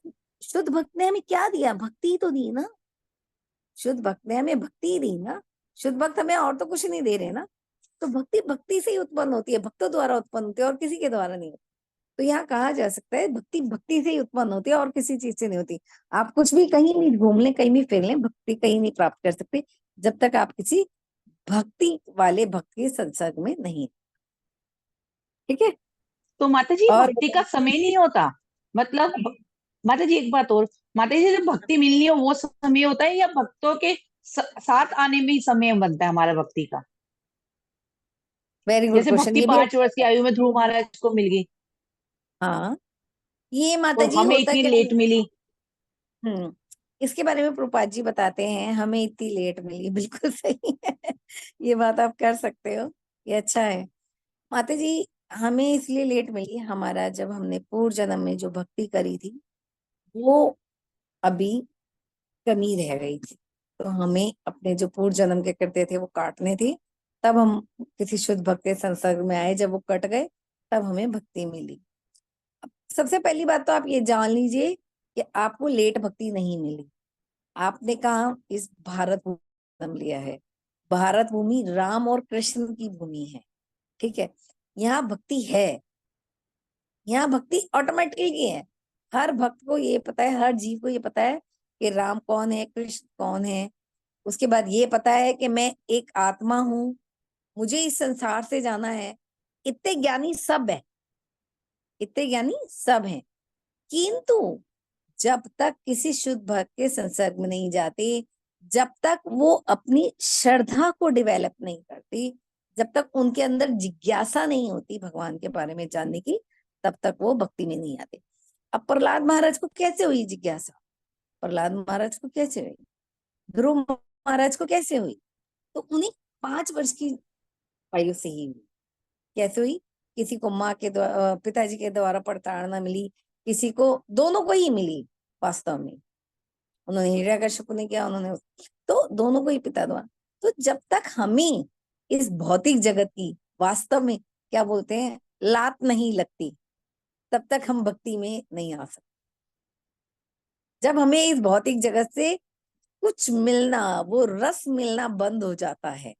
A: शुद्ध भक्त ने हमें क्या दिया? भक्ति तो दी ना। शुद्ध भक्त ने हमें भक्ति ही दी ना, शुद्ध भक्त हमें और तो कुछ नहीं दे रहे ना। तो भक्ति भक्ति से ही उत्पन्न होती है, भक्तों द्वारा उत्पन्न होती है और किसी के द्वारा नहीं होती। तो यहाँ कहा जा सकता है भक्ति भक्ति से ही उत्पन्न होती है और किसी चीज से नहीं होती। आप कुछ भी कहीं भी घूम लें, कहीं भी फिर लें, भक्ति कहीं नहीं प्राप्त कर सकते जब तक आप किसी भक्ति वाले भक्त के संसर्ग में नहीं। ठीक है।
G: तो माता जी
A: और
G: भक्ति का समय नहीं होता, मतलब माता जी एक बात और, माता जी जब भक्ति मिलनी हो वो समय होता है या भक्तों के साथ आने में ही समय बनता है हमारा भक्ति का?
A: वेरी गुड
G: जैसे
A: क्वेश्चन,
G: भक्ति
A: ये भी
G: 5 वर्ष की आयु में ध्रुव महाराज को मिल गई,
A: हाँ, ये माता
G: तो
A: जी
G: हमें
A: होता
G: इतनी
A: क्या
G: लेट मिली।
A: हम्म इसके बारे में प्रभुपाद जी बताते हैं, हमें इतनी लेट मिली। बिल्कुल सही है। ये बात आप कर सकते हो, ये अच्छा है। माता जी हमें इसलिए लेट मिली, हमारा जब हमने पूर्व जन्म में जो भक्ति करी थी वो अभी कमी रह गई थी। तो हमें अपने जो पूर्व जन्म के करते थे वो काटने थे, तब हम किसी शुद्ध भक्त के संसर्ग में आए। जब वो कट गए तब हमें भक्ति मिली। सबसे पहली बात तो आप ये जान लीजिए कि आपको लेट भक्ति नहीं मिली। आपने कहा इस भारत भूमि जन्म लिया है, भारत भूमि राम और कृष्ण की भूमि है। ठीक है, यहाँ भक्ति है, यहाँ भक्ति ऑटोमेटिकली है। हर भक्त को ये पता है, हर जीव को ये पता है कि राम कौन है, कृष्ण कौन है। उसके बाद ये पता है कि मैं एक आत्मा हूं, मुझे इस संसार से जाना है। इतने ज्ञानी सब है, इतने ज्ञानी सब हैं। किंतु जब तक किसी शुद्ध भक्त के संसर्ग में नहीं जाते, जब तक वो अपनी श्रद्धा को डेवलप नहीं करती, जब तक उनके अंदर जिज्ञासा नहीं होती भगवान के बारे में जानने की, तब तक वो भक्ति में नहीं आते। अब प्रहलाद महाराज को कैसे हुई जिज्ञासा, प्रहलाद महाराज को कैसे हुई, ध्रुव महाराज को कैसे हुई? तो उन्हें 5 वर्ष की आयु से ही हुई। कैसे हुई? किसी को माँ के द्वारा, पिताजी के द्वारा प्रताड़ना मिली, किसी को, दोनों को ही मिली वास्तव में। उन्होंने हिरण्यकश्यप ने किया, उन्होंने, तो दोनों को ही पिता द्वारा। तो जब तक हमें इस भौतिक जगत की वास्तव में क्या बोलते हैं लात नहीं लगती, तब तक हम भक्ति में नहीं आ सकते। जब हमें इस भौतिक जगत से कुछ मिलना, वो रस मिलना बंद हो जाता है,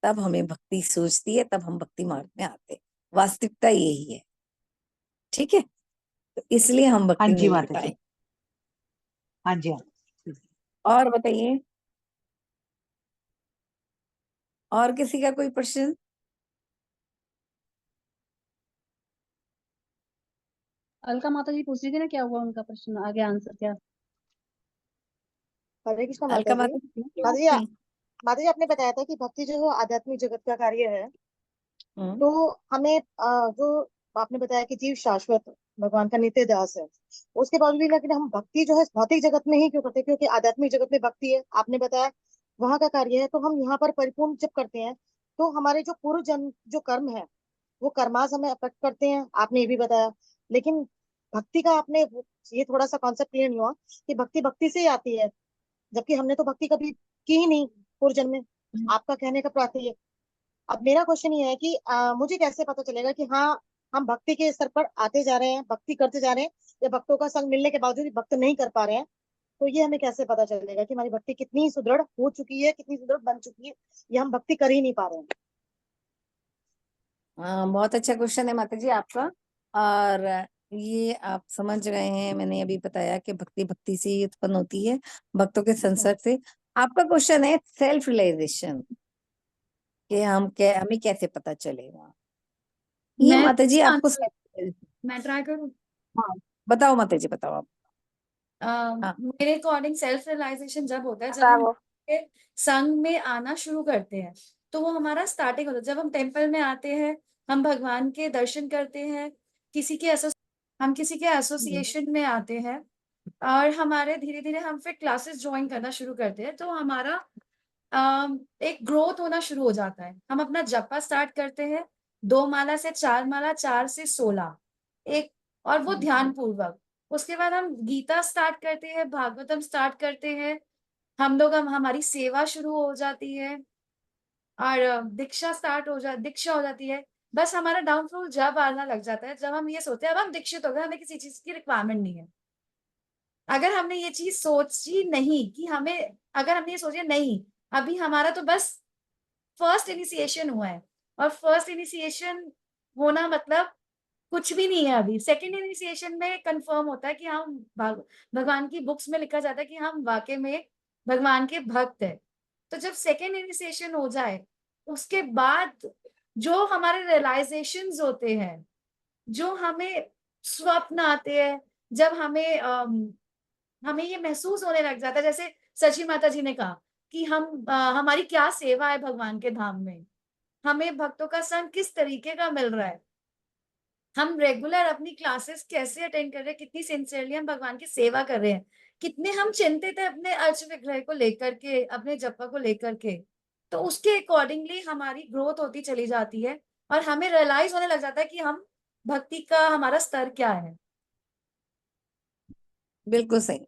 A: तब हमें भक्ति सूझती है, तब हम भक्ति मार्ग में आते हैं। वास्तविकता यही है। ठीक है, तो इसलिए हम
G: हाँ
A: भक्ति में
G: जी
A: नहीं
G: माता जी,
A: पाए।
G: हाँ जी हाँ।
A: और बताइए, और किसी का कोई प्रश्न?
D: अलका माता जी पूछ रही थी ना, क्या हुआ उनका प्रश्न, आगे आंसर क्या?
F: हरे कृष्ण माता
A: अलका
F: जी।
A: माता जी
F: माता जी
A: नहीं।
F: माता जी आपने बताया था कि भक्ति जो है आध्यात्मिक जगत का कार्य है।
A: हम्म
F: तो हमें जो आपने बताया कि जीव शाश्वत भगवान का नित्य दास है, उसके बावजूद भी लेकिन हम भक्ति जो है भौतिक जगत में ही क्यों करते हैं? क्योंकि आध्यात्मिक जगत में भक्ति है, आपने बताया वहां का कार्य है। तो हम यहाँ पर परिपूर्ण जब करते हैं तो हमारे जो पूर्व जन्म जो कर्म है वो कर्मास हमें अफेक्ट करते हैं, आपने ये भी बताया। लेकिन भक्ति का आपने ये थोड़ा सा कॉन्सेप्ट क्लियर नहीं हुआ कि भक्ति भक्ति से ही आती है, जबकि हमने तो भक्ति कभी की ही नहीं पूर्व जन्म में। आपका कहने का प्रार्थना है। अब मेरा क्वेश्चन ये है कि मुझे कैसे पता चलेगा कि हाँ हम भक्ति के स्तर पर आते जा रहे हैं, भक्ति करते जा रहे हैं, या भक्तों का संग मिलने के बावजूद भी भक्त नहीं कर पा रहे हैं? तो ये हमें कैसे पता चलेगा कि हमारी भक्ति कितनी सुदृढ़ हो चुकी है, कितनी सुदृढ़ बन चुकी है, या हम भक्ति कर ही नहीं पा रहे हैं?
A: बहुत अच्छा क्वेश्चन है माता जी आपका। और ये आप समझ गए हैं, मैंने अभी बताया कि भक्ति भक्ति से ही उत्पन्न होती है, भक्तों के संसर्ग से। आपका क्वेश्चन है सेल्फ रियलाइजेशन, कि हम क्या, हमें कैसे पता चलेगा। ये
C: मैं
A: माता जी आपको
C: मैं ट्राई करूँ।
A: हाँ, बताओ माता जी, बताओ आप। हाँ,
C: मेरे अकॉर्डिंग सेल्फ रियलाइजेशन जब होता है जब हम
A: बताओ।
C: के संग में आना शुरू करते हैं, तो वो हमारा स्टार्टिंग होता है। जब हम टेम्पल में आते हैं, हम भगवान के दर्शन करते हैं, किसी के हम किसी के एसोसिएशन में आते हैं, और हमारे धीरे धीरे हम फिर क्लासेस ज्वाइन करना शुरू करते हैं, तो हमारा एक ग्रोथ होना शुरू हो जाता है। हम अपना जपा स्टार्ट करते हैं, 2 माला से 4 माला, 4 से 16, एक, और वो ध्यान पूर्वक। उसके बाद हम गीता स्टार्ट करते हैं, भागवतम स्टार्ट करते हैं, हम हमारी सेवा शुरू हो जाती है, और दीक्षा हो जाती है। बस हमारा डाउनफॉल जब आना लग जाता है जब हम ये सोचते हैं अब हम दीक्षित हो गए, हमें किसी चीज की रिक्वायरमेंट नहीं है। अगर हमने ये चीज सोची नहीं कि हमें अगर हमने ये सोचे नहीं, अभी हमारा तो बस फर्स्ट इनिशिएशन हुआ है, और फर्स्ट इनिशिएशन होना मतलब कुछ भी नहीं है अभी। सेकंड इनिशिएशन में कंफर्म होता है कि हम भगवान की बुक्स में लिखा जाता है कि हम वाकई में भगवान के भक्त है। तो जब सेकंड इनिशिएशन हो जाए, उसके बाद जो हमारे रियलाइजेशंस होते हैं, जो हमें स्वप्न आते हैं, जब हमें ये महसूस होने लग जाता है, जैसे सची माता जी ने कहा कि हमारी क्या सेवा है भगवान के धाम में, हमें भक्तों का संग किस तरीके का मिल रहा है, हम रेगुलर अपनी क्लासेस कैसे अटेंड कर रहे हैं, कितनी सिंसियरली हम भगवान की सेवा कर रहे हैं, कितने हम चिंतित है अपने अर्च विग्रह को लेकर के, अपने जपा को लेकर के। तो उसके अकॉर्डिंगली हमारी ग्रोथ होती चली जाती है, और हमें रियलाइज होने लग जाता है कि हम भक्ति का हमारा स्तर क्या है।
A: बिल्कुल सही,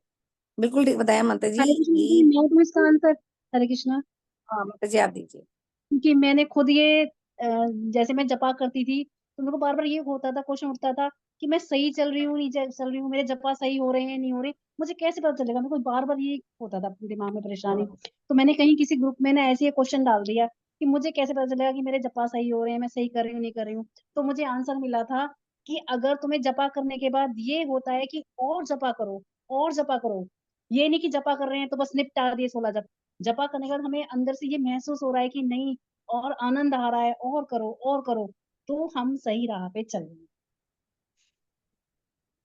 A: बिल्कुल ठीक बताया माता जी।
D: हरे कृष्ण
A: ये
D: जी, मैं दूं इसका आंसर? हरे कृष्णा।
A: हाँ माता जी, आप दीजिए।
D: क्योंकि मैंने खुद ये जैसे मैं जपा करती थी तो मेरे को बार बार ये होता था, क्वेश्चन उठता था कि मैं सही चल रही हूँ नहीं चल रही हूँ, मेरे जपा सही हो रहे हैं नहीं हो रहे, मुझे कैसे पता चलेगा? मेरे को बार बार ये होता था अपने दिमाग में परेशानी। तो मैंने कहीं किसी ग्रुप में ना ऐसे क्वेश्चन डाल दिया कि मुझे कैसे पता चलेगा कि मेरे जपा सही हो रहे हैं, मैं सही कर रही हूँ नहीं कर रही हूँ। तो मुझे आंसर मिला था कि अगर तुम्हें जपा करने के बाद ये होता है कि और जपा करो, और जपा करो, ये नहीं कि जपा कर रहे हैं तो बस निपटा दिए 16 जप। जपा करने के बाद हमें अंदर से ये महसूस हो रहा है कि नहीं, और आनंद आ रहा है, और करो, तो हम सही राह पे चल रहे हैं।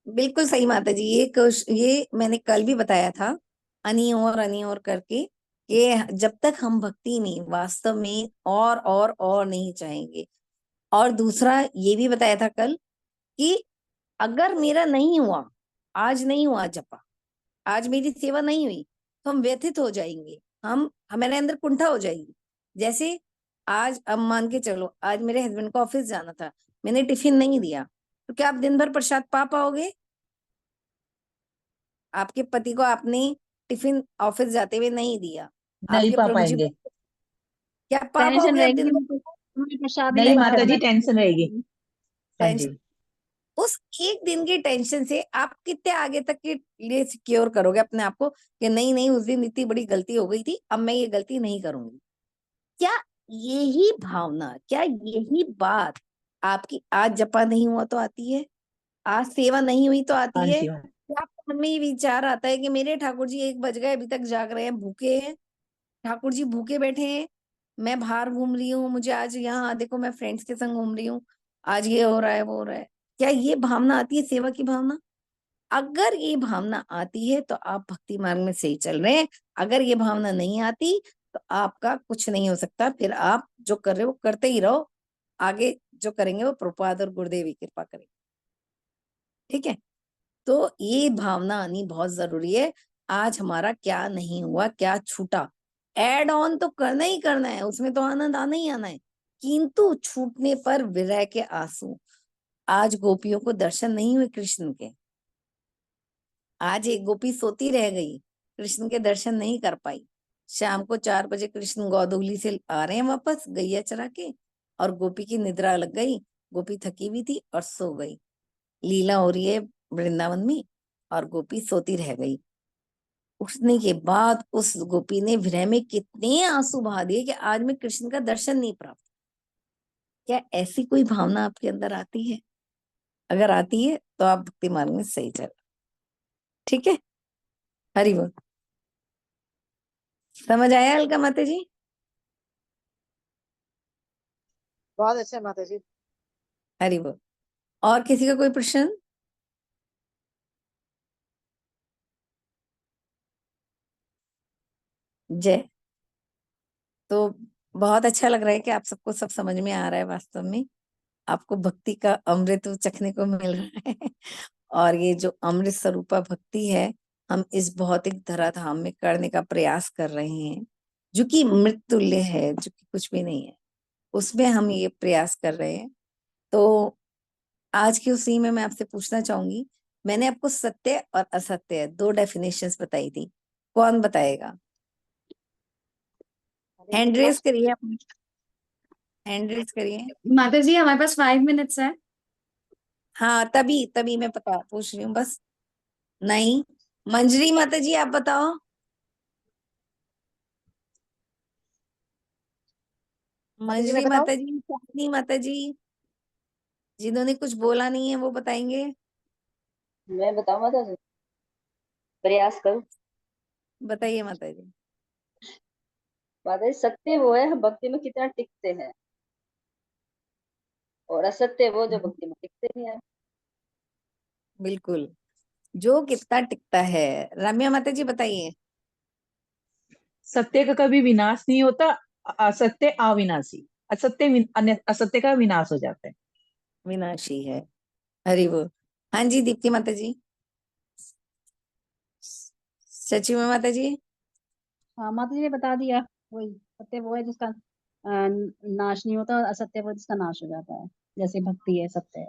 A: बिल्कुल सही माता जी। ये मैंने कल भी बताया था, अनी और करके, कि जब तक हम भक्ति में वास्तव में और नहीं चाहेंगे। और दूसरा ये भी बताया था कल कि अगर मेरा नहीं हुआ, आज नहीं हुआ जपा, आज मेरी सेवा नहीं हुई, तो हम व्यथित हो जाएंगे, हम हमारे अंदर कुंठा हो जाएगी। जैसे आज अब मान के चलो, आज मेरे हस्बैंड को ऑफिस जाना था, मैंने टिफिन नहीं दिया, तो क्या आप दिन भर प्रसाद पा पाओगे? आपके पति को आपने टिफिन ऑफिस जाते हुए नहीं दिया,
G: नहीं
A: आपके
G: पा
A: प्रभु जी
G: पाएंगे।
A: को क्या पा
D: टेंशन
A: पाओगे आप
D: रहेगी,
A: दिन भर?
D: हमें प्रसाद ही
G: नहीं
D: नहीं
G: माता
D: बांटना
G: जी, टेंशन रहेगी।
D: है।
G: हाँ जी।
A: टेंशन, उस एक दिन की टेंशन से आप कितने आगे तक के लिए सिक्योर करोगे अपने आप को कि नहीं नहीं, उस दिन इतनी बड़ी गलती हो गई थी, अब मैं ये गलती नहीं करूंगी। क्या यही भावना, क्या यही बात आपकी आज जपा नहीं हुआ तो आती है, आज सेवा नहीं हुई तो
G: हाँ
A: आती है?
G: जी।
A: क्या आपके मन में ये विचार आता है कि मेरे ठाकुर जी 1 बज गए, अभी तक जाग रहे हैं, भूखे हैं, ठाकुर जी भूखे बैठे हैं, मैं बाहर घूम रही हूँ, मुझे आज यहाँ देखो मैं फ्रेंड्स के संग घूम रही हूँ, आज ये हो रहा है वो हो रहा है? क्या ये भावना आती है, सेवा की भावना? अगर ये भावना आती है तो आप भक्ति मार्ग में सही चल रहे हैं। अगर ये भावना नहीं आती तो आपका कुछ नहीं हो सकता, फिर आप जो कर रहे हो करते ही रहो, आगे जो करेंगे वो प्रभुपाद और गुरुदेव ही कृपा करेंगे। ठीक है, तो ये भावना आनी बहुत जरूरी है। आज हमारा क्या नहीं हुआ, क्या छूटा, एड ऑन तो करना ही करना है, उसमें तो आनंद आना ही आना है, किंतु छूटने पर विरह के आंसू। आज गोपियों को दर्शन नहीं हुए कृष्ण के, आज एक गोपी सोती रह गई, कृष्ण के दर्शन नहीं कर पाई। शाम को 4 बजे कृष्ण गोधूली से आ रहे हैं वापस गैया चरा के, और गोपी की निद्रा लग गई, गोपी थकी हुई थी और सो गई। लीला हो रही है वृंदावन में और गोपी सोती रह गई। उठने के बाद उस गोपी ने विरह में कितने आंसू बहा दिए कि आज मैं कृष्ण का दर्शन नहीं प्राप्त। क्या ऐसी कोई भावना आपके अंदर आती है? अगर आती है तो आप भक्ति मार्ग में सही चल। ठीक है, हरि बोल। समझ आया अलका माता जी?
F: बहुत अच्छा माता जी।
A: हरि बोल। और किसी का कोई प्रश्न? जय। तो बहुत अच्छा लग रहा है कि आप सबको सब समझ में आ रहा है, वास्तव में आपको भक्ति का अमृत चखने को मिल रहा है। और ये जो अमृत स्वरूपा भक्ति है, हम इस भौतिक धराधाम में करने का प्रयास कर रहे हैं, जो कि मृत्युल्य है, जो कि कुछ भी नहीं है, उसमें हम ये प्रयास कर रहे हैं। तो आज की उसी में मैं आपसे पूछना चाहूंगी, मैंने आपको सत्य और असत्य 2 डेफिनेशंस बताई थी, कौन बताएगा?
F: हरे
A: हैंड
F: कृष्णा।
A: रेज करिए, हैंड रेज करिए।
C: माता जी हमारे पास 5 मिनट्स है।
A: हाँ, तभी तभी मैं पता पूछ रही हूँ बस। नहीं, मंजरी माता जी आप बताओ।
F: माता जी मैं
A: मंजरी
F: बताऊं?
A: माता जी, चांदनी माता जी, जिन्होंने कुछ बोला नहीं है वो बताएंगे।
H: मैं बताऊं माता जी? प्रयास करूं।
A: बताइए माता जी।
H: माता जी, सत्य वो है हम भक्ति में कितना टिकते हैं, और असत्य वो जो भक्ति में टिकते नहीं है।
A: बिल्कुल, जो कितना टिकता है। रम्या माता जी बताइए।
G: सत्य का कभी विनाश नहीं होता, असत्य अविनाशी, असत्य का विनाश हो जाता है।
A: विनाशी है। हरि बोल। हाँ जी दीप्ति माता जी। सचिव माता जी।
D: हाँ माता जी ने बता दिया, वही सत्य वो है जिसका नाश नहीं होता, और असत्य वो जिसका नाश हो जाता है। जैसे भक्ति है सत्य है।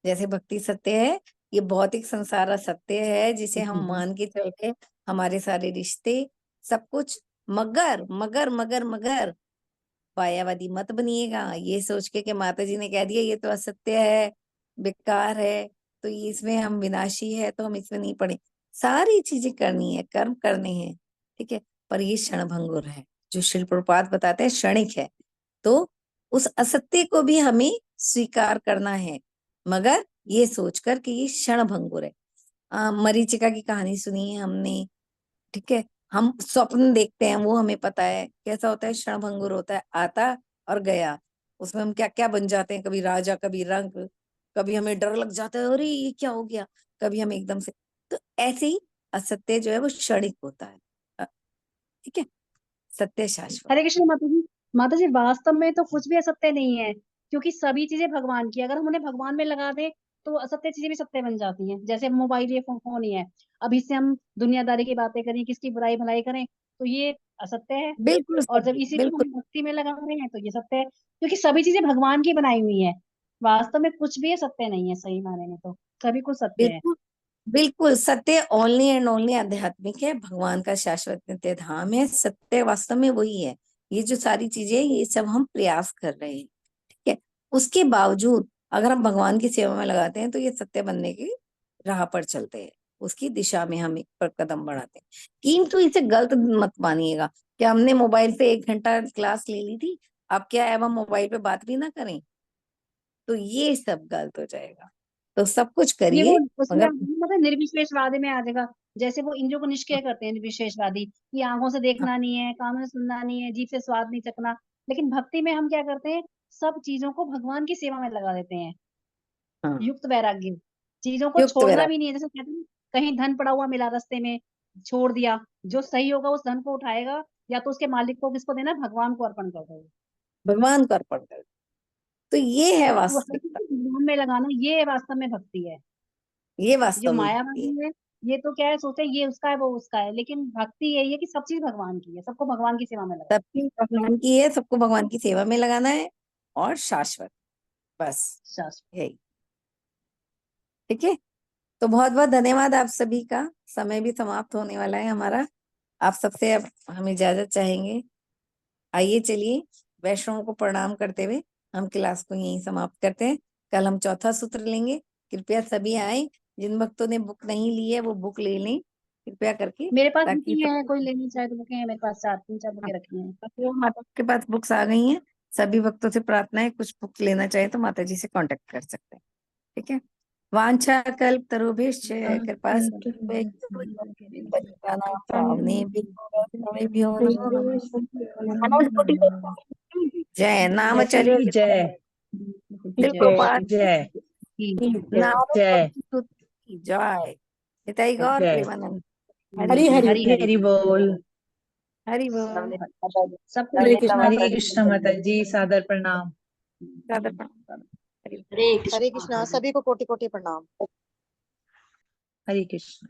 A: जैसे भक्ति सत्य है, ये भौतिक संसार असत्य है, जिसे हम मान के चलते हमारे सारे रिश्ते सब कुछ। मगर मगर मगर मगर मायावादी मत बनिएगा ये सोच के कि माता जी ने कह दिया ये तो असत्य है, बेकार है, तो ये इसमें हम विनाशी है तो हम इसमें नहीं पड़े। सारी चीजें करनी है, कर्म करने हैं, ठीक है, पर ये क्षणभंगुर है। जो शिल प्रपात बताते हैं क्षणिक है, तो उस असत्य को भी हमें स्वीकार करना है, मगर ये सोचकर कि ये क्षणभंगुर है। मरीचिका की कहानी सुनी है हमने, ठीक है। हम स्वप्न देखते हैं, वो हमें पता है कैसा होता है, क्षणभंगुर होता है, आता और गया। उसमें हम क्या क्या बन जाते हैं, कभी राजा, कभी रंक, कभी हमें डर लग जाता है, अरे ये क्या हो गया, कभी हम एकदम से। तो ऐसे ही असत्य जो है वो क्षणिक होता है, ठीक है, सत्य शाश्वत।
D: हरे कृष्ण माता जी। माता जी वास्तव में तो कुछ भी असत्य नहीं है, क्योंकि सभी चीजें भगवान की, अगर हम उन्हें भगवान में लगा दें तो असत्य चीजें भी सत्य बन जाती हैं। जैसे मोबाइल, ये फोन ही है, अब इससे हम दुनियादारी की बातें करें, किसकी बुराई भलाई करें, तो ये असत्य है।
A: बिल्कुल
D: और जब
A: सही,
D: इसी को
A: बिल्कुल
D: हम भक्ति में लगा रहे हैं तो ये सत्य है, क्योंकि सभी चीजें भगवान की बनाई हुई है। वास्तव में कुछ भी सत्य नहीं है, सही मायने में तो सभी कुछ सत्य है।
A: बिल्कुल बिल्कुल सत्य ओनली एंड ओनली आध्यात्मिक है, भगवान का शाश्वत नित्य धाम है, सत्य वास्तव में वही है। ये जो सारी चीजें ये सब हम प्रयास कर रहे हैं, ठीक है। उसके बावजूद अगर हम भगवान की सेवा में लगाते हैं तो ये सत्य बनने की राह पर चलते हैं, उसकी दिशा में हम एक पर कदम बढ़ाते हैं। किंतु इसे गलत मत मानिएगा कि हमने मोबाइल पे 1 घंटा क्लास ले ली थी, अब क्या है, अब हम मोबाइल पे बात भी ना करें, तो ये सब गलत हो जाएगा। तो सब कुछ
D: ये वो
A: करिए,
D: उसमें
A: मगर
D: मतलब निर्विशेषवादी में आ जाएगा। जैसे वो इंद्रियों को निष्क्रिय करते हैं निर्विशेषवादी, कि आंखों से
A: हाँ
D: देखना नहीं है, कानों से सुनना नहीं है, जीभ से स्वाद नहीं चखना। लेकिन भक्ति में हम क्या करते हैं, सब चीजों को भगवान की सेवा में लगा देते हैं।
A: हाँ,
D: युक्त वैराग्य, चीजों को
A: युक्त
D: छोड़ना
A: वैराग्य।
D: भी नहीं है। जैसे कहते हैं कहीं धन पड़ा हुआ मिला रास्ते में, छोड़ दिया, जो सही होगा उस धन को उठाएगा, या तो उसके मालिक को किसको देना, भगवान को अर्पण कर देगा।
A: भगवान को अर्पण कर, तो ये है
D: तो हर
A: वास्तविकता,
D: चीज़ भगवान में लगाना, ये वास्तव में भक्ति है।
A: ये
D: जो
A: वास्तव में भक्ति है।
D: मायावादी है, ये तो क्या है, सोचते हैं ये उसका है वो उसका है, लेकिन भक्ति यही है कि सब चीज भगवान की है, सबको भगवान की सेवा में लगा।
A: सबकी भगवान की है, सबको भगवान की सेवा में लगाना है, और शाश्वत, बस
D: शास्त्र।
A: यही, ठीक है। तो बहुत बहुत धन्यवाद आप सभी का, समय भी समाप्त होने वाला है हमारा। आप सबसे अब हम इजाजत चाहेंगे। आइए चलिए, वैष्णवों को प्रणाम करते हुए हम क्लास को यहीं समाप्त करते हैं। कल हम चौथा सूत्र लेंगे, कृपया सभी आए। जिन भक्तों ने बुक नहीं ली है वो बुक ले लें कृपया करके,
D: मेरे पास
A: ताकि
D: बुकिंग है,
A: सब,
D: कोई लेनी चाहे तो बुकिंग है मेरे पास, चार तीन चार
A: हाँ,
D: बुकें रखी हैं।
A: तो माता के पास बुक्स आ गई हैं। सभी भक्तों से प्रार्थना है, कुछ बुक लेना चाहे तो माता जी से कांटेक्ट कर सकते हैं, ठीक है। वांछा कल्प तरुभ्यश्च कृपा सिंधुभ्यः पावनेभ्यो नमः। मनोज कोटि को जय नाम
G: जय
A: चलिए,
G: जय
A: शिल
G: जय
A: प्रोपात
G: जय
A: नारद
G: जय
A: मुनि स्तुति की जय। निताई गौर
G: जय।
A: प्रेमानंद।
D: हरी
A: हरि
G: हरि
A: बोल,
G: हरि
D: हरी हरी
G: हरि बोल।
A: हरि बोल।
D: सबको
G: हरे
D: कृष्ण
G: हरे कृष्ण माता जी, सादर प्रणाम।
A: सादर प्रणाम। हरि बोल।
H: हरे
F: हरे
H: कृष्णा।
F: कृष्णा, सभी को कोटि कोटि प्रणाम।
G: हरे कृष्ण।